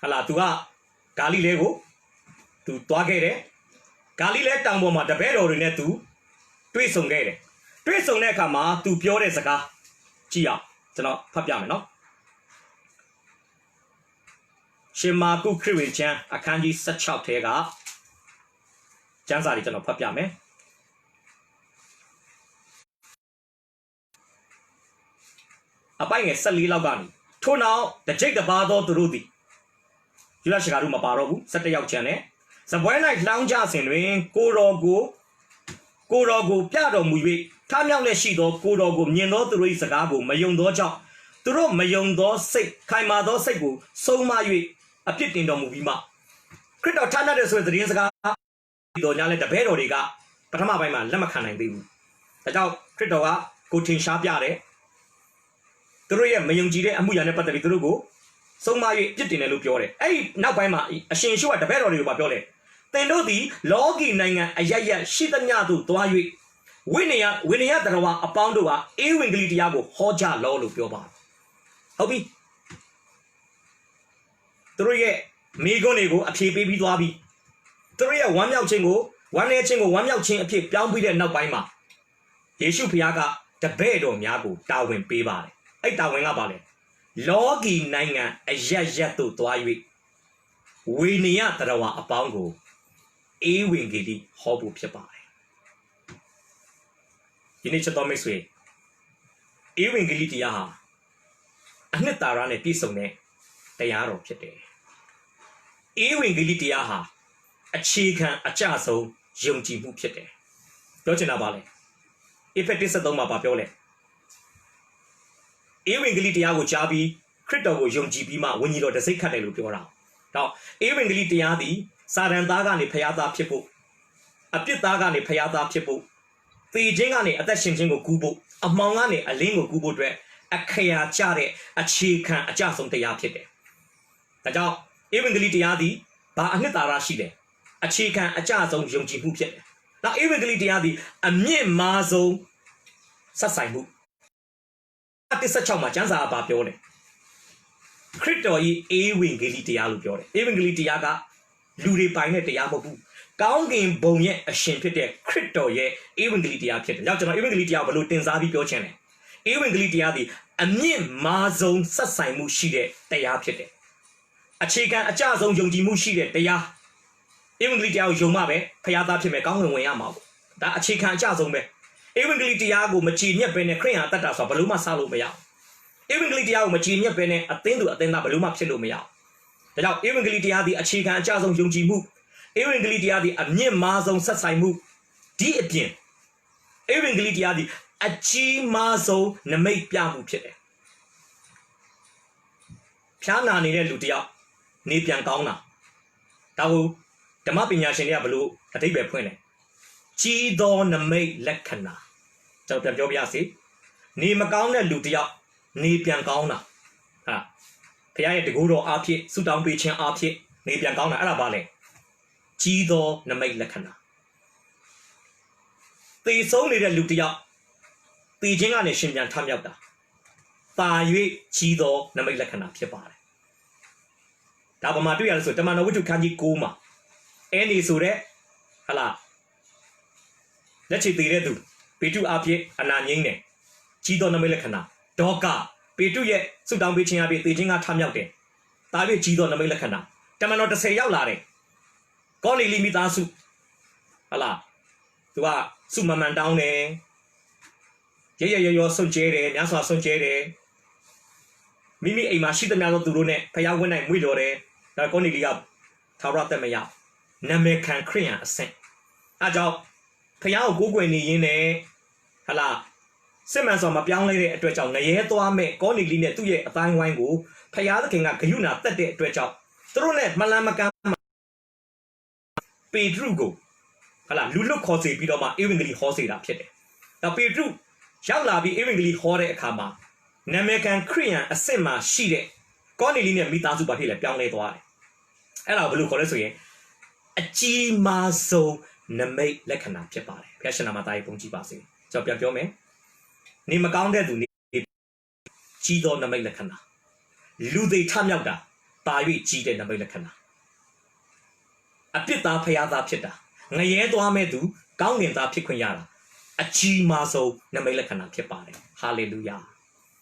Speaker 1: ဟလာသူကဂါလိလဲကိုသူသွားခဲ့တယ်ဂါလိလဲတောင်ပေါ်မှာတပည့်တော်တွေနဲ့သူတွေ့ဆုံခဲ့တယ်တွေ့ဆုံတဲ့အခါမှာသူပြောတဲ့စကားကြည့်အောင်ကျွန်တော်ဖတ်ပြမယ်နော်ရှင်မာကုခရစ်ဝင်ကျမ်းအခန်းကြီး16ထဲကကျမ်းစာတွေကျွန်တော်ဖတ်ပြမယ်အပိုင်ငယ်14လောက်ကနေထို့နောက်တကြိတ်တပါသောသူတို့သည်ယူရရှိကာတို့မပါတော့ဘူး17ယောက်ကျန်တယ်စပွဲ၌လောင်းကြစဉ်တွင်ကိုတော်ကိုပြတော်မူ၍ထမြောက်လက်ရှိသောကိုတော်ကိုမြင်သောသူတို့၏စကားကိုမယုံသောကြောင့်သူတို့မယုံသောစိတ်ခိုင်မာသောစိတ်ကိုဆုံးမ၍အပြစ်တင်တော်မူပြီးမှခရစ်တော်ထမြောက်တဲ့ဆိုတဲ့သတင်းစကားတော်ညာလည်းတပည့်တော်တွေကပထမပိုင်းမှာလက်မခံနိုင်သေးဘူးဒါကြောင့်ခရစ်တော်ကကိုထင်ရှားပြတယ်သူတို့ရဲ့မယုံကြည်တဲ့အမှုရာနဲ့ပတ်သက်ပြီးသူတို့ကိုဆုံးမ၍ပြစ်တင်တယ်လို့ပြောတယ်အဲ့ဒီနောက်ပိုင်းမှာအရှင်ရှုကတပည့်တော်တွေကိုပြောတယ်သင်တို့သည်လောကီနိုင်ငံအရရရှိသမျှသို့သွား၍ဝိနည်းတရားဝါအပေါင်းတို့ကအေဝံဂေလိတရားကိုဟောကြားလောလို့ပြောပါဟုတ်ပြီသူတို့ရဲ့မိဂုဏ်တွေကိုအဖြေပေးပြီးသွားပြီသူတို့ရဲ့ဝမ်းမြောက်ခြင်းကိုဝမ်းနည်းခြင်းကိုဝမ်းမြောက်ခြင်းအဖြစ်ပြောင်းပြီးတဲ့နောက်ပိုင်းမှာယေရှုဖခင်ကတပည့်တော်များကိုတာဝန်ပေးပါတယ်အဲ့တာဝန်ကပါလေလောကီနိုင်ငံအရရသို့သွား၍ဝိနည်းတရားဝါအပေါင်းကိုအေဝံဂေလိဟောဖို့ဖြစ်ပါတယ်ဒီနေ့ချက်တော်မိတ်ဆွေအေဝံဂေလိတရားဟာအနှစ်သာရနဲ့ပြည့်စုံတဲ့တရားတော်ဖြစ်တယ်အေဝံဂေလိတရားဟာအခြေခံအကျဆုံးယုံကြည်မှုဖြစ်တယ်ပြောချင်တာပါလေဧဖက်13မှာပြောလဲအေဝံဂေလိတရားကိုကြားပြီးခရစ်တော်ကိုယုံကြည်ပြီးမှဝိညာဉ်တော်တစိတ်ခတ်တယ်လို့ပြောတာတော့အေဝံဂေလိတရားသည်စာရန်သားကနေဖျားသားဖြစ်ဖို့အပြစ်သားကနေဖျားသားဖြစ်ဖို့သေခြင်းကနေအသက်ရှင်ခြင်းကိုကူးဖို့အမှောင်ကနေအလင်းကိုကူးဖို့အတွက်အခရာကျတဲ့အခြေခံအကျဆုံးတရားဖြစ်တယ်ဒါကြောင့်အေဝံဂေလိတရားသည်ဘာအနှစ်သာရရှိတယ်အခြေခံအကျဆုံးယုံကြည်မှုဖြစ်တယ်နောက်အေဝံဂေလိတရားသည်အမြင့်မားဆုံးဆက်ဆိုင်မှု16မှာကျမ်းစာကပြောတယ်ခရစ်တော်၏အေဝံဂေလိတရားလို့ပြောတယ်အေဝံဂေလိတရားကလူတွေပိုင်တဲ့တရားမဟုတ်ဘူးကောင်းကင်ဘုံရဲ့အရှင်ဖြစ်တဲ့ခရစ်တော်ရဲ့အေဝံဂေလိတရားဖြစ်တယ်။ကြောင့်ကျွန်တော်အေဝံဂေလိတရားကိုဘယ်လိုတင်စားပြီးပြောချင်လဲ။အေဝံဂေလိတရားသည်အမြင့်မားဆုံးဆက်ဆိုင်မှုရှိတဲ့တရားဖြစ်တယ်။အခြေခံအကျဆုံးယုံကြည်မှုရှိတဲ့တရားအေဝံဂေလိတရားကိုယုံမှပဲဖခင်သားဖြစ်မယ်ကောင်းဝင်ရမှာပေါ့။ဒါအခြေခံအကျဆုံးပဲ။အေဝံဂေလိတရားကိုမချီညက်ပဲနဲ့ခရစ်ယာန်အသက်တာဆိုတာဘယ်လို့မှစလို့မရဘူး။ even Glidia, Machine, Bene, a thing to attend a Baluma Pilumia. Now, even Glidia, the Achika and Chazon Yunji move, even Glidia, the Amir Mazon Satsai move, D again. Even Glidia, the Achi Mazo, Namate Piamu Pit. Piana needed Lutia, Nipian Gauna. Tahu, the Mapinya Shania Blue, a table point. Chi don Namate Lekana. So, the Jobiasi. Ni Magauna Lutia, Ni Piangana. Ah, Pia de Guru Api, Sudan Beaching Api, Ni Piangana Arabale. Chido Namay Lakana. The Sony de Lutia, the Jinga Nation and Tamyada. Tayu Chido Namay Lakana Piapare. Tabamatu, so Tamana, which you can eat Kuma. Any Sure, Hala. Let's see the Redu, Pitu Api, and Nanyine. Chido Namelakana, Doka, Pitu yet, Sudan Beaching Abbey, the Jinga Tamyate. Tavi Chido Namelakana. Tamano to say Yalare. Goni limitasu. Allah. Tua, Sumaman down there. You're so jaded, Yasa so jaded. Mimi a machine nano to rune, Paya when I'm widore, the Goni Liab, Tarata Maya. Namekan Krian assent. Ajo, Paya Google in a Hala. Simmons on my young lady at Twitch on the year to me, Goni Linet to ye a fine wine go, Paya King at Kayuna that day Twitch up. Thronet Malamaka Pedrugo. Hala, Lulu Cosi Pidoma evenly horsey up here. The Pedru shall be evenly horror kama. Namekan Krian a sema sheet. Goni Linet Mitazu Bahila young lady. And our blue color a G maso Name Lekana Pepare. Passionamatai Punchibasi. So Piame. Ni Magounda do need Chido Namelakana. Lude Tamyada, Bavi Chide Namelakana. A pita payada pita. Nayedo Amedu, Gaunin da Piquayara. A chi maso Namelakana Pepare. Hallelujah.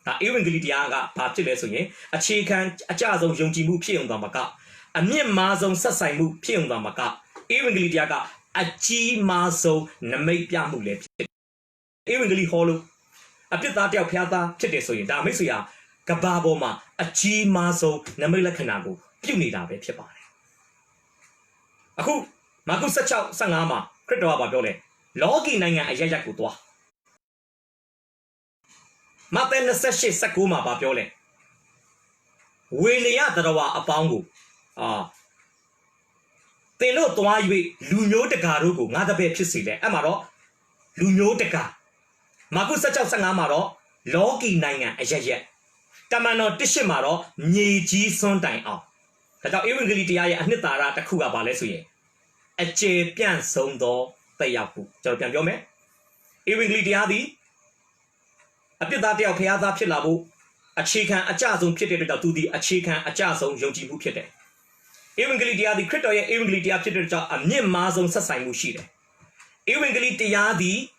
Speaker 1: Now, even Glidianga, Patilesoye, a chicken, a jazo Yonjimu Pion Damaka, a mere mazon Sasaimu Pion Damaka, even Glidiaga, a chi maso Namepiamu lep. Even Gli Hollow. A bit that your piata, Chedesoy, Damisia, Kababoma, a chi maso, Namila Canago, Puny Dabe Pipare. A who, Magusacha Sangama, Credoaba Dole, Logi Nanga Ayakutua. Maten Sashi Sakuma Babiole. Willia Darawa Apangu. Ah. They know to why we Luno de Garugo, not a bit Pisile, Amaro, Luno de Gar. Magusacha Sangamaro, Logi Nanga Ajaya. Tamano Tishimaro, Niji Sondine out. That even Glidia and Nitara Takua Balesuye. A che pian sondo, Payaku, Jordan Yome. Even Glidiadi. A bit that your Piazza Pilabu, a chicken, a jazz on pitted to the a chicken, a jazz on Yonji Bukete. Even Glidia the Critoya, even Glidia pitted a near Mazon Sasai Mushide. Even Glidia the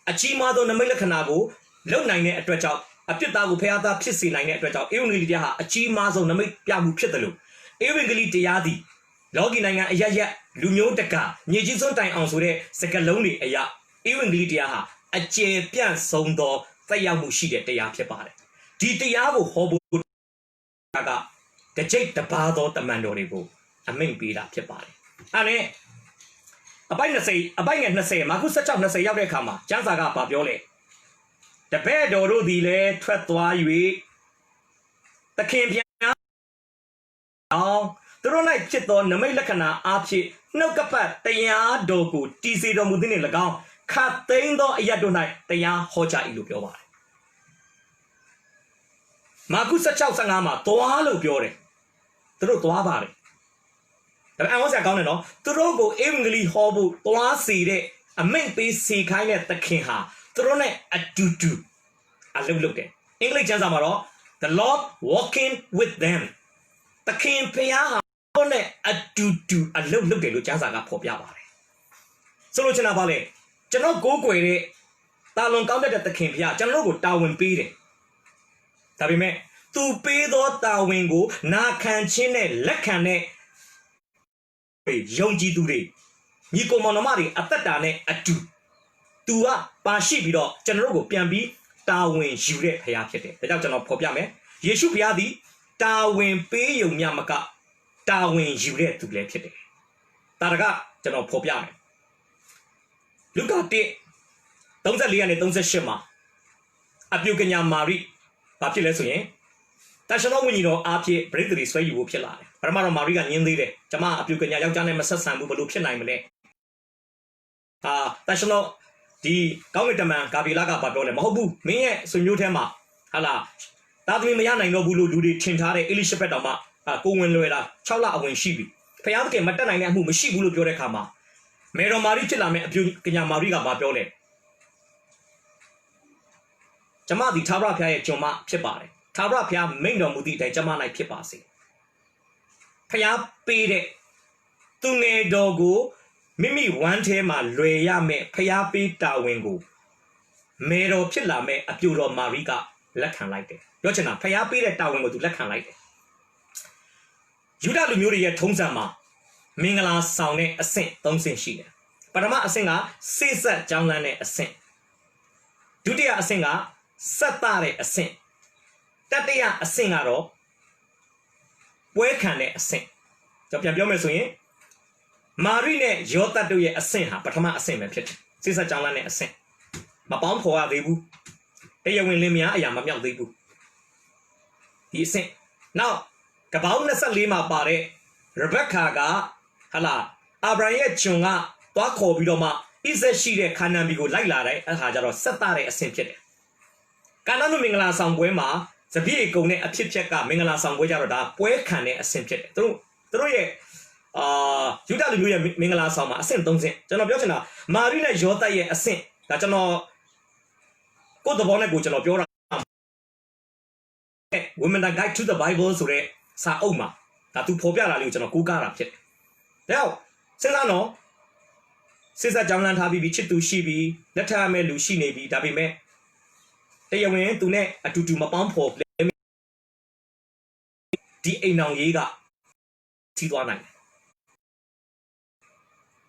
Speaker 1: a chimado Namelacanago, low nine at Dredge out, a pitago Piazza Pissy line at Dredge out, even Glidia, a chimazo Namamu Chitalu. Even Glidia the Loginanga Yaya, Luno Deca, Nijison time on Sure, Secaloni Aya, even Glidia, a che pian sondo. Fayamushi de Yapare. Titiavo Hobo Gaga, the Jake the Pado, the Mandoribo, a main beat up Yapare. Ane a bina say, a bina say, Magusacha say Yabekama, Jansaga Pabiole. The bed or Rudile, Tretwai, the Campion. Now, the Ronite Chiton, the Melacana, Archie, no capa, the Ya Dogu, TC Domudin Lagan. Catendo Yadonai, the Ya Hoja Ilupioa. Magusa Chausangama, Toalo Piore. Through Toabari. I was a gunner, Trogo evenly hobble, Toasi, a main piece see kind at the Kingha, Trone at Tutu. I look at English Jansamaro, the Lord walking with them. The King Pia, at Tutu, I look at Jansaga Popiabari. Solution Valley. General go query, Talon counted at the Kimpia, General go down beat it. Tabime, to pay the Tawingo, na can chine, lecane, Yonji Dure. Nico Monomari at the Dane at two. Tua, Pashibido, General go Piambi, တာဝန်ယူတဲ့ဖခင်ဖြစ်တယ်ဒါကြောင့်ကျွန်တော်ဖော်ပြမယ်ယေရှုဖခင်သည်တာဝန်ပေးယုံမြမကတာဝန်ယူတဲ့သူလည်းဖြစ်တယ်တာရကကျွန်တော်ဖော်ပြမယ်လူကာ1:34ကနေ38မှာအပြုကညာမာရိဘာဖြစ်လဲဆိုရင်တန်ရှင်တော်ဝိညာဉ်တော်အားဖြင့်ပရိသေတွေဆွဲယူဖို့ဖြစ်လာတယ်ပထမတော့မာရိကညင်းသေးတယ်ကျမအပြုကညာယောက်ျားနဲ့မဆက်ဆံဘူးဘလို့ဖြစ်နိုင်မလဲတန်ရှင်တော်ဒီကောင်းကင်တမန်ဂါဗီလာကဘာပြောလဲမဟုတ်ဘူးမင်းရဲ့ဆွေမျိုးထဲမှာဟာလာသားသမီးမရနိုင်တော့ဘူးလို့လူတွေထင်ထားတဲ့အေလိရှဘက်တော်မှကိုဝင်လွယ်တာ6လအဝင်ရှိပြီဖခင်သခင်မတက်နိုင်တဲ့အမှုမရှိဘူးလို့ပြောတဲ့အခါမှာမေတော်မာရိဖြစ်လာမယ့်အပြုကညာမာရိကဘာပြောလဲကျမဒီသာရဖခင်ရဲ့ကျွန်မဖြစ်ပါတယ်သာရဖခင်မိန့်တော်မူသည့်အတိုင်းကျမ၌ဖြစ်ပါစေဖခင်ပေးတဲ့သူငယ်တော်ကိုမိမိဝမ်းထဲမှာလွယ်ရမယ်ဖျားပေးတာဝန်ကိုမေတော်ဖြစ်လာမယ်အပြိုတော်မာရိကလက်ခံလိုက်တယ်ပြောချင်တာဖျားပေးတဲ့တာဝန်ကိုသူလက်ခံလိုက်တယ်ယူဒလူမျိုးတွေရဲ့ထုံးစံမှာမင်္ဂလာဆောင်တဲ့အဆင့်၃ဆင့်ရှိတယ်ပထမအဆင့်ကစေ့ဆက်ကြောင်းလန်းတဲ့အဆင့်ဒုတိယအဆင့်ကဆက်တာတဲ့အဆင့်တတိယအဆင့်ကတော့ပွဲခံတဲ့အဆင့်ကျွန်တော်ပြန်ပြောမယ်ဆိုရင်မာရိနဲ့ယောသတ်တို့ရဲ့အဆင့်ဟာပထမအဆင့်ပဲဖြစ်တယ်စိစက်ကြောင်းလန်းတဲ့အဆင့်မပေါင်းဖော်ရသေးဘူးတရားဝင်လင်းများအရာမမြောက်သေးဘူးဒီအဆင့်နောက်ကပောင်း24မှာပါတဲ့ရဘက်ကာကဟာလာအာဗြဟံရဲ့ကျွန်ကသွားခေါ်ပြီးတော့မှဣဇက်ရှိတဲ့ခါနန်ပြည်ကိုလိုက်လာတဲ့အခါကျတော့ဆက်တာတဲ့အဆင့်ဖြစ်တယ်ကာနန်မင်္ဂလာဆောင်ပွဲမှာစပြည့်ကုံတဲ့အဖြစ်ဖြက်ကမင်္ဂလာဆောင်ပွဲကြတော့ဒါပွဲခံတဲ့အဆင့်ဖြစ်တယ်သူတို့ရဲ့ယူဒလူမျိုးရဲ့မင်္ဂလာဆောင်မှာအဆင့်3ဆင့်ကျွန်တော်ပြောချင်တာမာရိနဲ့ယောသတ်ရဲ့အဆင့်ဒါကျွန်တော်ကိုယ့်သဘောနဲ့ကိုကျွန်တော်ပြောတာ Women that Guide to the Bible ဆိုတဲ့စာအုပ်မှာဒါသူဖော်ပြတာလေးကိုကျွန်တော်ကိုးကားတာဖြစ်တယ်ဒါကြောင့်စဉ်းစားနော်စစ်စက်ကြောင်းလန်းထားပြီးချစ်သူရှိပြီးလက်ထပ်ရမယ့်လူရှိနေပြီဒါပေမဲ့တရားဝင်သူနဲ့အတူတူမပေါင်းဖော်ဒီအိမ်အောင်ရေးကထိသွားနိုင်တယ်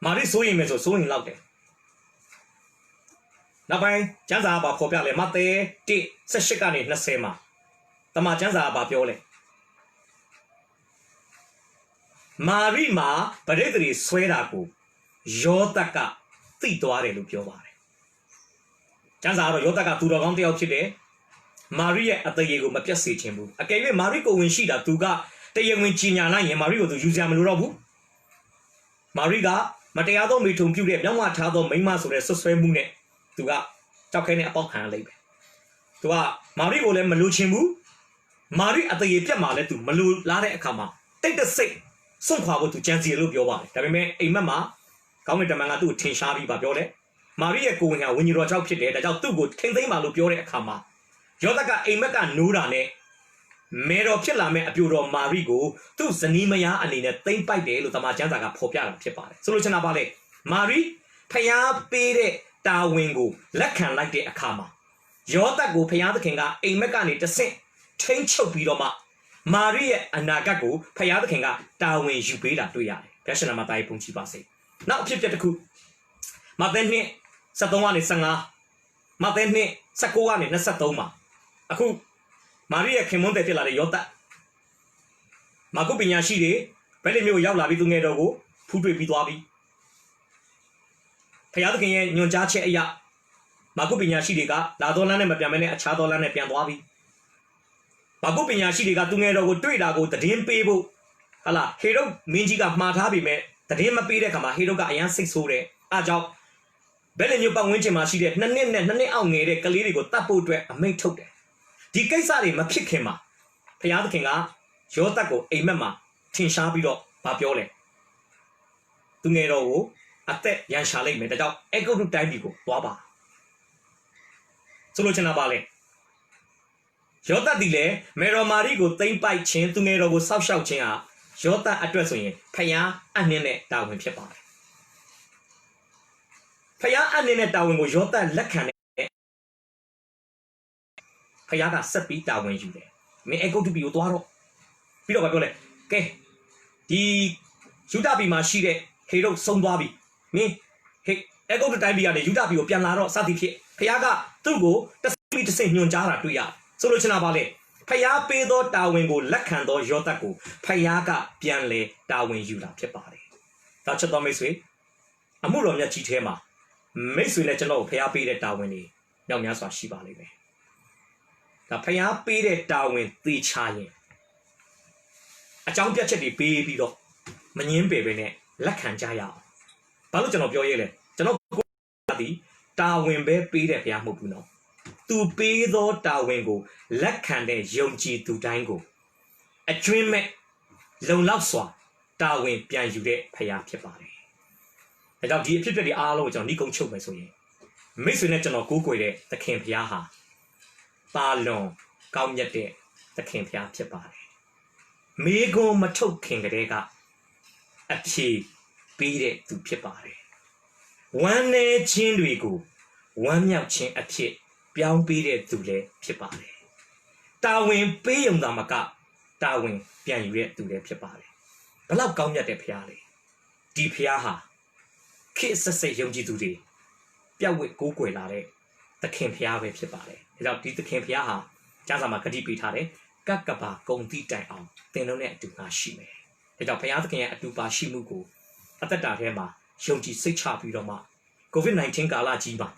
Speaker 1: မာရိစိုးရင်မယ်ဆိုစိုးရင်လောက်တယ်နောက်ပိုင်းကျမ်းစာကဖော်ပြလဲမဿဲ1:18ကနေ20မှာတမန်ကျမ်းစာကပြောလဲမာရိမှာပရိသေတွေဆွဲတာကိုယောသတ်ကသိသွားတယ်လို့ပြောပါတယ်ကျမ်းစာကတော့ယောသတ်ကသူတော်ကောင်းတစ်ယောက်ဖြစ်တယ်မာရိရဲ့အသေးရေကိုမပြတ်စေချင်ဘူးအကယ်၍မာရိကိုဝင်ရှိတာသူကတရားဝင်ကြီးညာလိုက်ရင်မာရိကိုသူယူစရာမလိုတော့ဘူးမာရိကမတရားသောမိထုံပြုတဲ့မြောက်မထားသောမိန်းမဆိုတဲ့ဆွဆွဲမှုနဲ့သူကကြောက်ခဲနဲ့အပေါက်ခံရလိုက်ပဲသူကမာရိကိုလည်းမလိုချင်ဘူးမာရိအသေးရေပြတ်မှလည်းသူမလိုလားတဲ့အခါမှာတိတ်တဆိတ်စွန့်ခွာဖို့သူကြံစီလို့ပြောပါတယ်ဒါပေမဲ့အိမ်မက်မှာကောင်းကင်တမန်ကသူ့ကိုထင်ရှားပြီးပြောတယ်မာရိရဲ့ကိုယ်ဝင်ကဝိညာဉ်တော်ကြောင့်ဖြစ်တယ်ဒါကြောင့်သူ့ကိုထိမ့်သိမ်းပါလို့ပြောတဲ့အခါမှာယောသတ်ကအိမ်မက်ကနိုးတာနဲ့မေတော်ဖြစ်လာမဲ့အပြိုတော်မာရိကိုသူ့ဇနီးမယားအနေနဲ့သိမ့်ပိုက်တယ်လို့တမန်ကျမ်းစာကဖော်ပြတာဖြစ်ပါတယ်ဆိုလိုချင်တာပါလေမာရိဖျားပေးတဲ့တာဝန်ကိုလက်ခံလိုက်တဲ့အခါမှာယောသတ်ကိုဖျားသခင်ကအိမ်မက်ကနေတဆင့်ထိမ့်ချုပ်ပြီးတော့မှမာရိရဲ့အနာဂတ်ကိုဖျားသခင်ကတာဝန်ယူပေးတာတွေ့ရတယ်ဘုရားရှင်နာမသားရေးပုံကြည့်ပါစေနောက်အဖြစ်တစ်ခုမဿဲ2:73ကနေ15မဿဲ2:19ကနေ23မှာအခုမာရိရဲ့ခင်မွန်းတဲ့ဖြစ်လာတဲ့ယောသတ်မာကုပညာရှိတွေဘယ်လိုမျိုးရောက်လာပြီးသူငယ်တော်ကိုဖူးတွေ့ပြီးသွားပြီဖျားသခင်ရဲ့ညွှန်ကြားချက်အရမာကုပညာရှိတွေကလာတော်လန်းနဲ့မပြန်မနဲ့အခြားတော်လန်းနဲ့ပြန်သွားပြီမာကုပညာရှိတွေကသူငယ်တော်ကိုတွေ့တာကိုတည်င်းပေးဖို့ဟာလာဟေရုမင်းကြီးကမှားထားပြီမဲ့တည်င်းမပေးတဲ့ခါမှာဟေရုကအရန်စိတ်ဆိုးတယ်အားကြောင့်ဘယ်လိုမျိုးပတ်ဝန်းကျင်မှာရှိတဲ့2နှစ်နဲ့2နှစ်အောက်ငယ်တဲ့ကလေးတွေကိုတတ်ဖို့အတွက်အမိန့်ထုတ်တယ်ဒီကိစ္စတွေမဖြစ်ခင်မှာဖျားသခင်ကယောသတ်ကိုအိမ်မက်မှာထင်ရှားပြီးတော့ဗာပြောလဲသူငယ်တော်ကိုအသက်ရန်ရှာလိုက်မယ်ဒါကြောင့်အေဂုတ္တုတိုင်းပြည်ကိုသွားပါဆိုလိုချင်တာပါလေယောသတ်ဒီလေမေတော်မာရိကိုသိမ့်ပိုက်ခြင်းသူငယ်တော်ကိုစောက်ရှောက်ခြင်းဟာယောသတ်အတွက်ဆိုရင်ဖျားအနှင်းနဲ့တာဝန်ဖြစ်ပါတယ်ဖျားအနှင်းနဲ့တာဝန်ကိုယောသတ်လက်ခံတဲ့ဖျားကဆက်ပြီးတာဝန်ယူတယ်မင်းအေဂုတ္တုပြည်ကိုသွားတော့ပြီးတော့ပြောလဲကဲဒီယူဒပြည်မှာရှိတဲ့ဟေရုဆုံးသွားပြီမင်းဟေအေဂုတ္တုတိုင်းပြည်ကနေယူဒပြည်ကိုပြန်လာတော့စသည်ဖြစ်ဖျားကသူ့ကိုတဆိတ် တစင်ညွန်ကြားတာတွေ့ရဆိုလိုချင်တာပါလေဖျားပေးသောတာဝန်ကိုလက်ခံသောယောသတ်ကိုဖျားကပြန်လဲတာဝန်ယူတာဖြစ်ပါတယ်ဒါချက်တော်မိတ်ဆွေအမှုတော်မြတ်ကြီးထဲမှာမိတ်ဆွေနဲ့ကျွန်တော်ကိုဖျားပေးတဲ့တာဝန်တွေမြောက်များစွာရှိပါလိမ့်မယ်ဒါဖျားပေးတဲ့တာဝန်သေချာရင်အကြောင်းပြချက်တွေပေးပြီးတော့မငင်းပေပဲနဲ့လက်ခံကြရအောင်ဘာလို့ကျွန်တော်ပြောရဲလဲကျွန်တော်ဒီတာဝန်ပဲပေးတဲ့ဖျားမဟုတ်ဘူးနော်သူပေးသောတာဝန်ကိုလက်ခံတဲ့ယုံကြည်သူတိုင်းကိုအကျွင်းမဲ့လုံလောက်စွာတာဝန်ပြန်ယူတဲ့ဖရားဖြစ်ပါတယ်။ဒါကြောင့်ဒီအဖြစ်အပျက်တွေအားလုံးကိုကျွန်တော်နှီးကုန်းချုပ်မယ်ဆိုရင်မိတ်ဆွေနဲ့ကျွန်တော်ကိုးကွယ်တဲ့သခင်ဖရားဟာပါလွန်ကောင်းမြတ်တဲ့သခင်ဖရားဖြစ်ပါတယ်။မေကွန်မထုတ်ခင်ကတည်းကအဖြေပေးတဲ့သူဖြစ်ပါတယ်။ဝမ်းနေခြင်းတွေကိုဝမ်းမြောက်ခြင်းအဖြစ်ပြောင်းပေးတဲ့သူလည်းဖြစ်ပါတယ်။တာဝန်ပေးရုံသာမကတာဝန်ပြန်ယူတဲ့သူလည်းဖြစ်ပါတယ်။ဘလောက်ကောင်းမြတ်တဲ့ဖရားလေ။ဒီဖရားဟာခေတ်ဆက်ဆက်ယုံကြည်သူတွေပြတ်ဝတ်ကိုးကွယ်လာတဲ့သခင်ဖရားပဲဖြစ်ပါတယ်။ဒါကြောင့်ဒီသခင်ဖရားဟာကျမ်းစာမှာဂတိပေးထားတဲ့ကပ်ကပါဂုံတိတိုင်အောင်သင်တို့နဲ့အတူငါရှိမယ်။ဒါကြောင့်ဖရားသခင်ရဲ့အတူပါရှိမှုကိုအသက်တာထဲမှာယုံကြည်စိတ်ချပြီးတော့မှ COVID-19 ကာလကြီးမှာ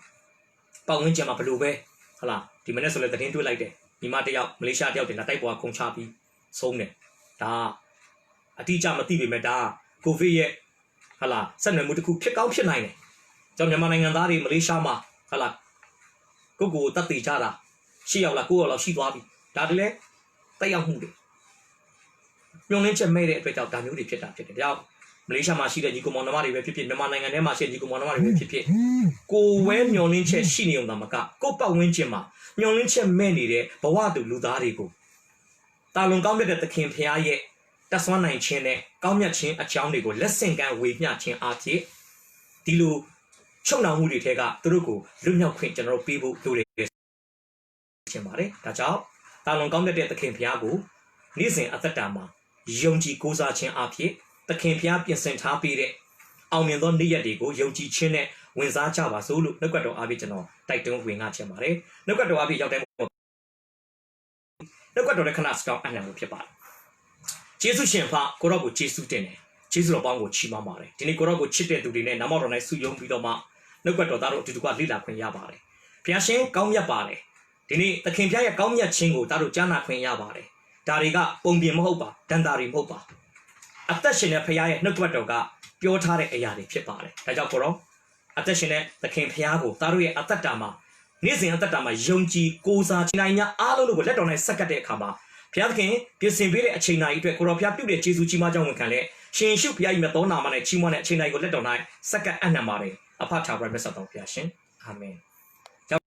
Speaker 1: ပတ်ဝန်းကျင်မှာဘလို့ပဲဟလာဒီမနေ့ဆိုလည်းသတင်းတွေ့လိုက်တယ်ညီမတယောက်မလေးရှားတယောက်တင်လာတိုက်ပေါ်ခုံချပြီးဆုံးတယ်ဒါအတိအကျမသိပေမဲ့ဒါကိုဗစ်ရဲ့ဟလာဆက်နွယ်မှုတစ်ခုဖြစ်ကောင်းဖြစ်နိုင်တယ်ကျွန်တော်မြန်မာနိုင်ငံသားတွေမလေးရှားမှာဟလာကိုတက်တည်ကြတာ8ယောက်လား9ယောက်လောက်ရှိသွားပြီဒါတည်းလဲတက်ရောက်မှုတွေညှို့လင်းချက်မဲ့တဲ့အတွက်ကြောင့်ဒါမျိုးတွေဖြစ်တာဖြစ်တယ်ဒါကြောင့်မလေးရှားမှာရှိတဲ့ညီကောင်မောင်နှမတွေပဲဖြစ်ဖြစ်မြန်မာနိုင်ငံထဲမှာရှိတဲ့ညီကောင်မောင်နှမတွေပဲဖြစ်ဖြစ်ကိုဝဲညှော်လင်းချက်ရှိနေုံသာမကကိုပတ်ဝန်းကျင်မှာညှော်လင်းချက်မဲ့နေတဲ့ဘဝတူလူသားတွေကိုတာလွန်ကောင်းမြတ်တဲ့သခင်ဖရားရဲ့တဆွမ်းနိုင်ခြင်းနဲ့ကောင်းမြတ်ခြင်းအကြောင်းတွေကိုလက်ဆင့်ကမ်းဝေမျှခြင်းအဖြစ်ဒီလိုချုပ်နှောင်မှုတွေထဲကသူတို့ကိုလွတ်မြောက်ခွင့်ကျွန်တော်တို့ပေးဖို့လိုတယ်ခြင်းပါတယ်ဒါကြောင့်တာလွန်ကောင်းမြတ်တဲ့သခင်ဖရားကိုနေ့စဉ်အသက်တာမှာယုံကြည်ကိုးစားခြင်းအဖြစ်သခင်ဖျားပြင်ဆင်ထားပေးတဲ့အောင်မြင်သောနေ့ရက်တွေကိုယုံကြည်ခြင်းနဲ့ဝင်စားကြပါစို့လို့နှုတ်ကပတ်တော်အားဖြင့်ကျွန်တော်တိုက်တွန်းဝင်ငါချင်ပါတယ်နှုတ်ကပတ်တော်အားဖြင့်ရောက်တဲ့နှုတ်ကပတ်တော်ရဲ့ခဏစကောင်းအနံ့ကိုဖြစ်ပါတယ်ယေရှုရှင်ဖကိုရောကိုယေရှုတင်တယ်ယေရှုတော်ပေါင်းကိုချီးမွမ်းပါတယ်ဒီနေ့ကိုရောကိုချစ်တဲ့သူတွေနဲ့နာမတော်၌ဆုယုံပြီးတော့မှနှုတ်ကပတ်တော်သားတို့အတူတူကလေ့လာခွင့်ရပါတယ်ဖျားရှင်ကောင်းမြတ်ပါတယ်ဒီနေ့သခင်ဖျားရဲ့ကောင်းမြတ်ခြင်းကိုသားတို့ကြားနာခွင့်ရပါတယ်ဒါတွေကပုံပြင်မဟုတ်ပါဒန္တာတွေမဟုတ်ပါအသက်ရှင်တဲ့ဖရားရဲ့နှုတ်ကပတ်တော်ကပြောထားတဲ့အရာတွေဖြစ်ပါတယ်။ဒါကြောင့်ကိုရောအသက်ရှင်တဲ့သခင်ဖရားကိုသားတို့ရဲ့အသက်တာမှာနေ့စဉ်အသက်တာမှာယုံကြည်ကိုးစားခြင်းတိုင်းများအားလုံးကိုလက်တော်နဲ့ဆက်ကပ်တဲ့အခါမှာဖရားသခင်ပြင်ဆင်ပေးတဲ့အချိန်တိုင်းအတွက်ကိုရောဖရားပြုတဲ့ယေရှုကြီးမကြောင့်ဝန်ခံလက်ရှင်ရှုဖရားကြီးမြတ်သောနာမနဲ့ချီးမွမ်းတဲ့အချိန်တိုင်းကိုလက်တော်၌ဆက်ကပ်အံ့နံပါတယ်။အဖထာဝရမြတ်စွာဘုရားရှင်။အာမင်။